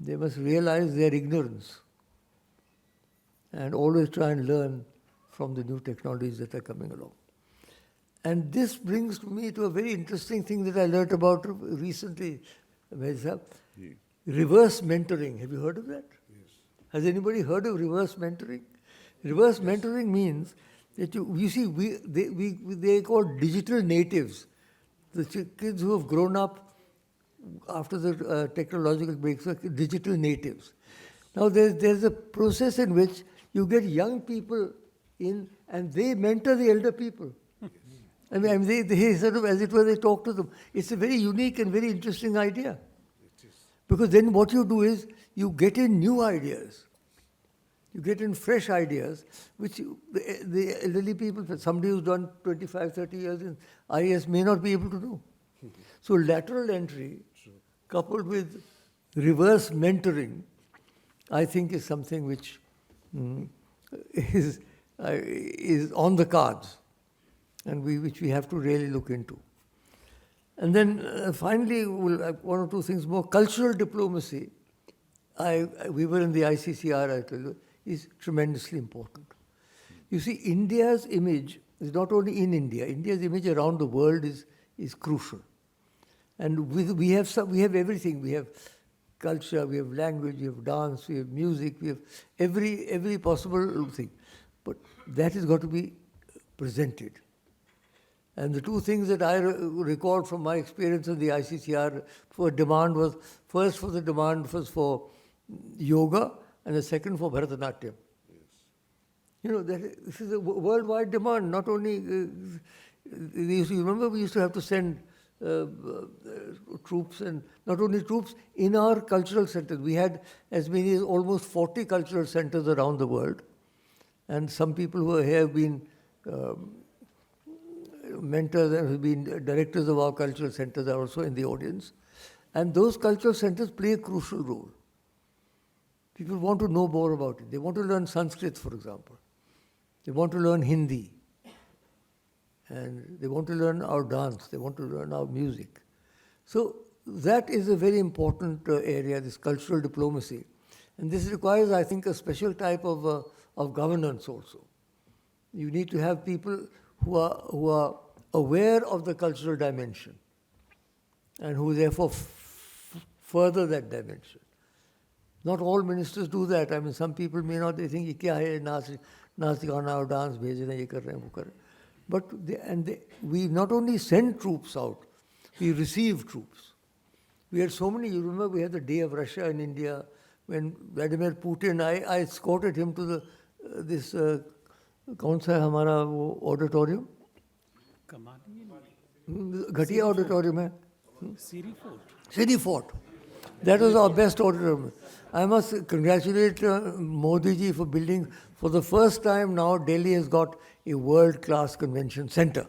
They must realize their ignorance and always try and learn from the new technologies that are coming along. And this brings me to a very interesting thing that I learned about recently, Mehdi. Reverse mentoring. Have you heard of that? Yes. Has anybody heard of reverse mentoring? Reverse mentoring means that you see, they call digital natives, the kids who have grown up after the technological breakthrough, digital natives. Now there's a process in which you get young people in and they mentor the elder people. I mean, they sort of, as it were, they talk to them. It's a very unique and very interesting idea. Because then what you do is you get in new ideas. You get in fresh ideas, which the elderly people, somebody who's done 25, 30 years in IAS may not be able to do. So lateral entry, coupled with reverse mentoring, I think is something which is on the cards, and which we have to really look into. And then finally, one or two things more. Cultural diplomacy, we were in the ICCR, I tell you, is tremendously important. You see, India's image is not only in India. India's image around the world is crucial. And we have everything. We have culture, we have language, we have dance, we have music, we have every possible thing. But that has got to be presented. And the two things that I recall from my experience in the ICCR for demand was, first for the demand was for yoga, and the second for Bharatanatyam. Yes. This is a worldwide demand, not only, you remember we used to have to send troops, and not only troops, in our cultural centers. We had as many as almost 40 cultural centers around the world. And some people who are here have been mentors and have been directors of our cultural centers are also in the audience. And those cultural centers play a crucial role. People want to know more about it. They want to learn Sanskrit, for example. They want to learn Hindi. And they want to learn our dance. They want to learn our music. So that is a very important area, this cultural diplomacy. And this requires, I think, a special type of governance also. You need to have people who are aware of the cultural dimension and who therefore further that dimension. Not all ministers do that. I mean, some people may not, they think, kya hai, naach gana or dance bhej rahe, ye kar rahe, wo kar rahe. But we not only send troops out, we receive troops. We had so many, you remember we had the Day of Russia in India, when Vladimir Putin, I escorted him to this, kaun sa hai hamara wo auditorium? Ghatia auditorium hai. Siri Fort. That was our best auditorium. I must congratulate Modi ji for building, for the first time now, Delhi has got a world-class convention center.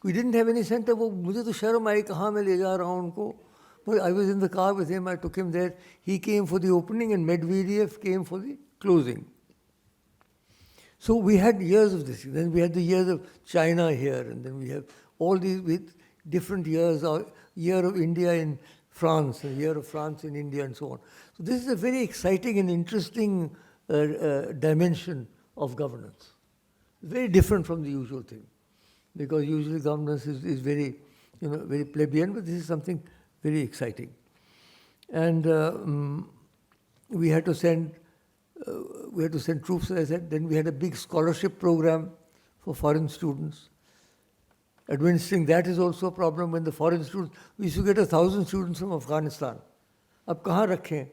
We didn't have any center. मुझे तो शर्म आई कहाँ मैं ले जा रहा हूँ उनको. But I was in the car with him. I took him there. He came for the opening, and Medvedev came for the closing. So we had years of this. Then we had the years of China here, and then we have all these with different years. A year of India in France, a year of France in India, and so on. So this is a very exciting and interesting dimension of governance. Very different from the usual thing, because usually governance is very, very plebeian, but this is something very exciting. And we had to send troops, as I said. Then we had a big scholarship program for foreign students. Administering that is also a problem when the foreign students, we used to get 1,000 students from Afghanistan. Ab kahan rakhein?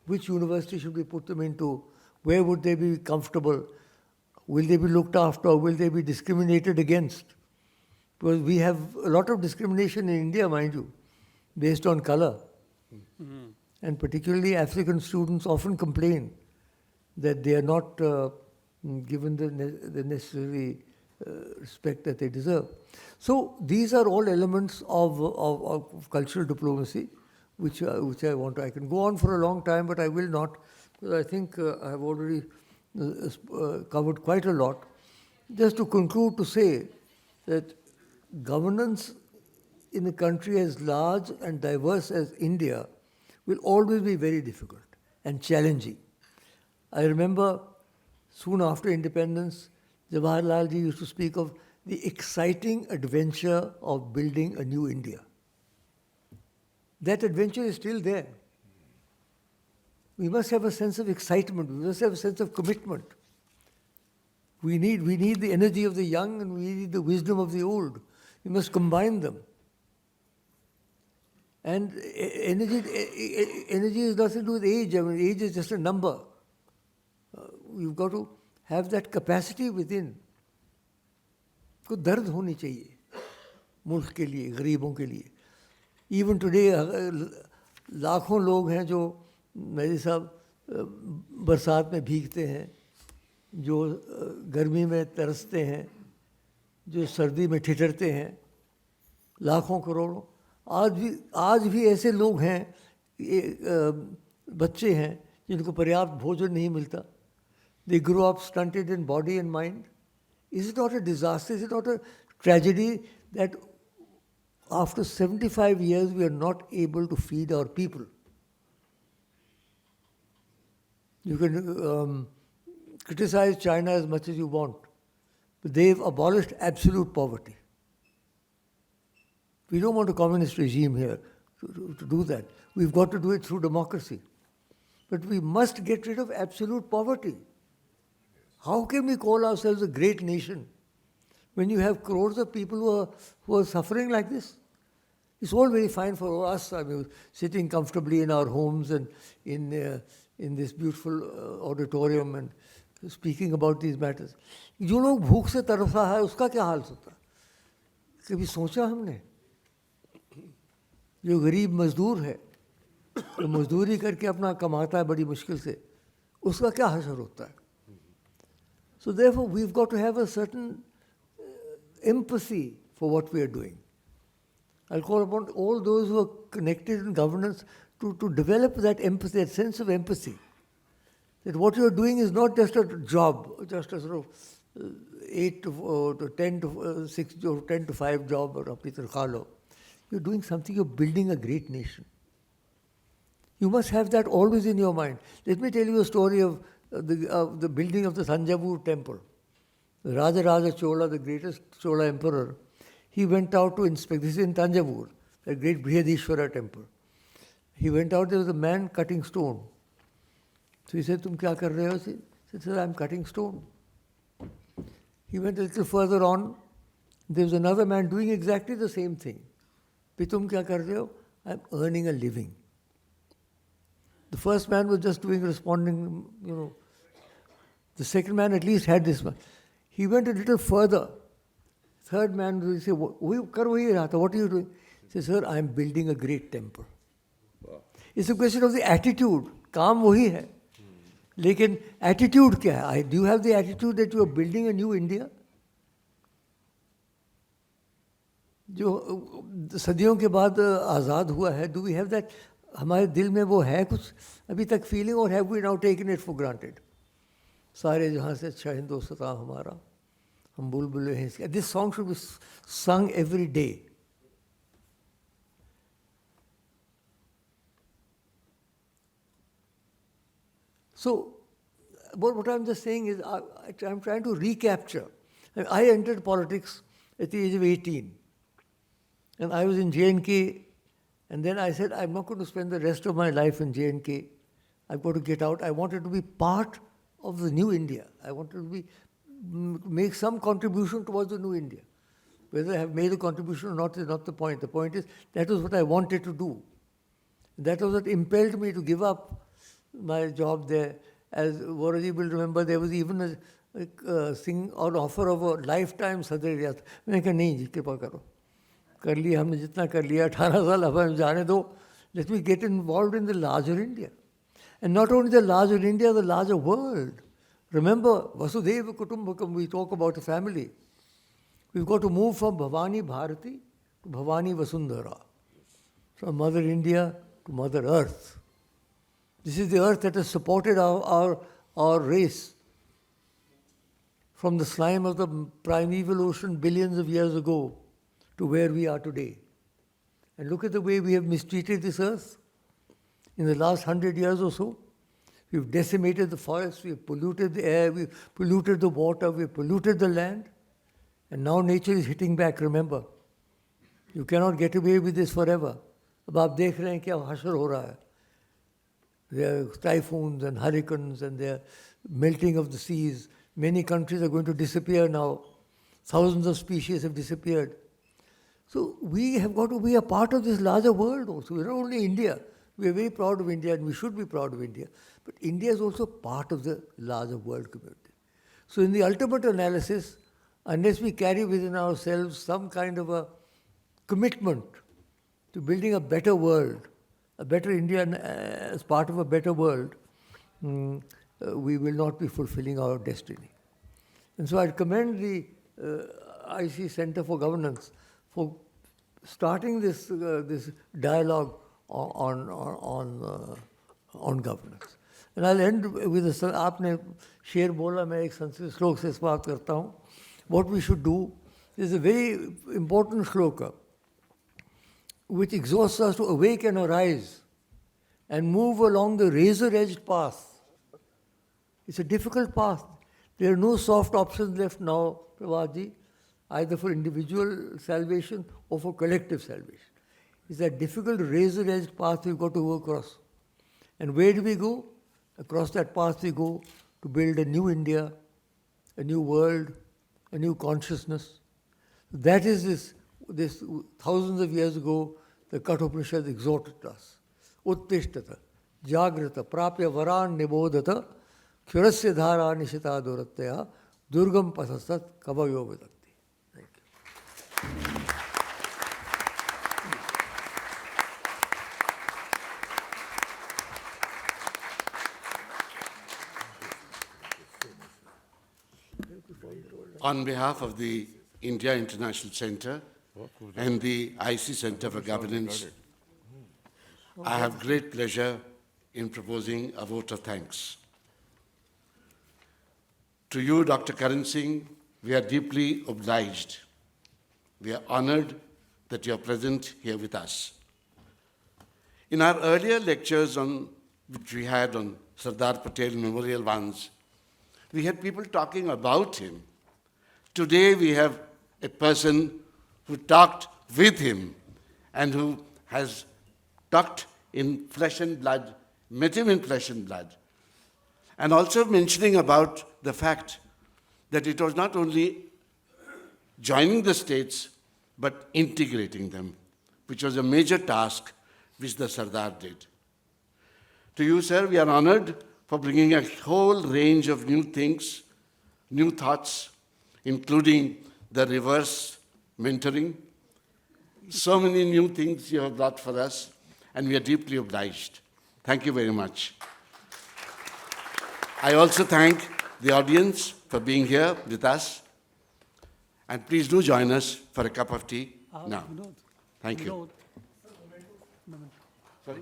Which university should we put them into? Where would they be comfortable? Will they be looked after? Will they be discriminated against? Because we have a lot of discrimination in India, mind you, based on color. Mm-hmm. And particularly African students often complain that they are not given the necessary respect that they deserve. So these are all elements of cultural diplomacy, which I want to. I can go on for a long time, but I will not, because I think I have already covered quite a lot. Just to conclude, to say that governance in a country as large and diverse as India will always be very difficult and challenging. I remember soon after independence, Jawaharlal ji used to speak of the exciting adventure of building a new India. That adventure is still there. We must have a sense of excitement. We must have a sense of commitment. We need the energy of the young and we need the wisdom of the old. We must combine them. And energy has nothing to do with age. I mean, age is just a number. You've got to have that capacity within. को दर्द होनी चाहिए मुल्क के लिए, गरीबों के लिए. Even today, लाखों लोग हैं जो मेरे साहब बरसात में भीगते हैं, जो गर्मी में तरसते हैं, जो सर्दी में ठिठुरते हैं, लाखों करोड़ों. आज भी ऐसे लोग हैं, बच्चे हैं जिनको पर्याप्त भोजन नहीं मिलता. They grow up stunted in body and mind. Is it not a disaster? Is it not a tragedy that after 75 years we are not able to feed our people? You can criticize China as much as you want, but they've abolished absolute poverty. We don't want a communist regime here to do that. We've got to do it through democracy. But we must get rid of absolute poverty. How can we call ourselves a great nation when you have crores of people who are suffering like this? It's all very fine for us, I mean, sitting comfortably in our homes and in this beautiful auditorium and speaking about these matters. जो लोग भूख से तरसा है, उसका क्या हाल होता है? कभी सोचा हमने? जो गरीब मजदूर है, जो मजदूरी करके अपना कमाता है बड़ी मुश्किल से, उसका क्या हशर होता है? So therefore, we've got to have a certain empathy for what we are doing. I'll call upon all those who are connected in governance to develop that empathy, that sense of empathy. That what you're doing is not just a job, just a sort of 8 to 10 to 6 or 10 to 5 job or apni tankhwah lo. You're doing something, you're building a great nation. You must have that always in your mind. Let me tell you a story of the building of the Thanjavur temple. Raja Chola, the greatest Chola emperor, he went out to inspect. This is in Thanjavur, the great Brihadishwara temple. He went out, there was a man cutting stone. So he said, "Tum kya kar rahe ho?" He said, "Sir, I'm cutting stone." He went a little further on. There was another man doing exactly the same thing. "Bhi tum kya kar rahe ho?" "I'm earning a living." The first man was just responding, The second man at least had this one. He went a little further. Third man will say, "What are you doing?" He says, "Sir, I am building a great temple." Wow. It's a question of the attitude. काम वही है. लेकिन attitude क्या है? Do you have the attitude that you are building a new India? जो सदियों के बाद आज़ाद हुआ है, do we have that? हमारे दिल में वो है कुछ अभी तक feeling, or have we now taken it for granted? सारे जहाँ से अच्छा हिंदुस्तान हमारा, हम बुलबुलें हैं इसके. This song should be sung every day. So, what I'm just saying is, I'm trying to recapture. I entered politics at the age of 18. And I was in J&K, and then I said, I'm not going to spend the rest of my life in J&K. I've got to get out. I wanted to be part of the new India. I wanted to make some contribution towards the new India. Whether I have made a contribution or not is not the point. The point is, that was what I wanted to do. That was what impelled me to give up my job there. As Varaji will remember, there was even a thing or offer of a lifetime Sadr Riyat. मैंने कहा नहीं जी कृपा करो, कर लिया हमने जितना कर लिया 18 साल अब हमें जाने दो. Let me get involved in the larger India. And not only the larger India, the larger world. Remember, Vasudhaiva Kutumbakam, we talk about a family. We've got to move from Bhavani Bharati to Bhavani Vasundhara. From Mother India to Mother Earth. This is the earth that has supported our race. From the slime of the primeval ocean billions of years ago to where we are today. And look at the way we have mistreated this earth. In the last 100 years or so, we've decimated the forests, we've polluted the air, we've polluted the water, we've polluted the land. And now nature is hitting back, remember. You cannot get away with this forever. अब आप देख रहे हैं क्या हशर हो रहा है. There are typhoons and hurricanes and there are melting of the seas. Many countries are going to disappear now. Thousands of species have disappeared. So we have got to be a part of this larger world also. We're not only India. We are very proud of India and we should be proud of India. But India is also part of the larger world community. So in the ultimate analysis, unless we carry within ourselves some kind of a commitment to building a better world, a better India as part of a better world, we will not be fulfilling our destiny. And so I commend the IC Center for Governance for starting this dialogue on governance. And I'll end with आपने शेर बोला, मैं एक संस्कृत श्लोक से बात करता हूँ. What we should do is a very important shloka which exhorts us to awake and arise and move along the razor-edged path. It's a difficult path. There are no soft options left now, Prabhat, either for individual salvation or for collective salvation. It's that difficult razor-edged path we've got to go across. And where do we go? Across that path we go to build a new India, a new world, a new consciousness. That is this thousands of years ago, the Kathopanishad exhorted us. Uttishtata, Jagrata, Prapya Varan Nibodhata, Khyurasya Dhara Nishita Duratya, Durgam Pasasat Kavayo Vidakti. Thank you.
On behalf of the India International Center and the IC Center for Governance, I have great pleasure in proposing a vote of thanks. To you, Dr. Karan Singh, we are deeply obliged. We are honored that you are present here with us. In our earlier lectures which we had on Sardar Patel Memorial ones, we had people talking about him. Today we have a person who talked with him and who has talked in flesh and blood, met him in flesh and blood, and also mentioning about the fact that it was not only joining the states but integrating them, which was a major task which the Sardar did. To you, sir, we are honored for bringing a whole range of new things, new thoughts, including the reverse mentoring. So many new things you have brought for us, and we are deeply obliged. Thank you very much. I also thank the audience for being here with us. And please do join us for a cup of tea now. Thank you. Sorry?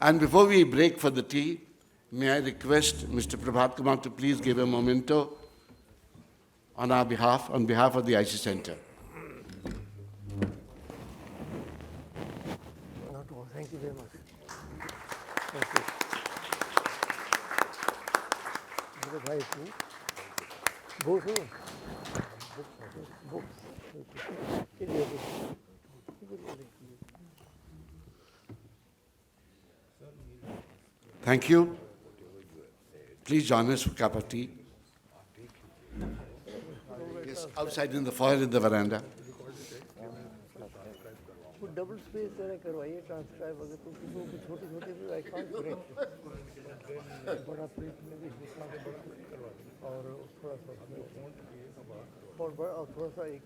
And before we break for the tea, may I request Mr. Prabhat Kumar to please give a memento on our behalf, on behalf of the IC Center.
Thank you very much. Thank you.
Thank you. Please join us for a cup of tea. Yes, outside in the foyer in the veranda.
वो double space जरा करवाइए transcribe अगर तो किसी को छोटी छोटी I can't correct बड़ा प्रिंट में भी और थोड़ा सा और थोड़ा सा एक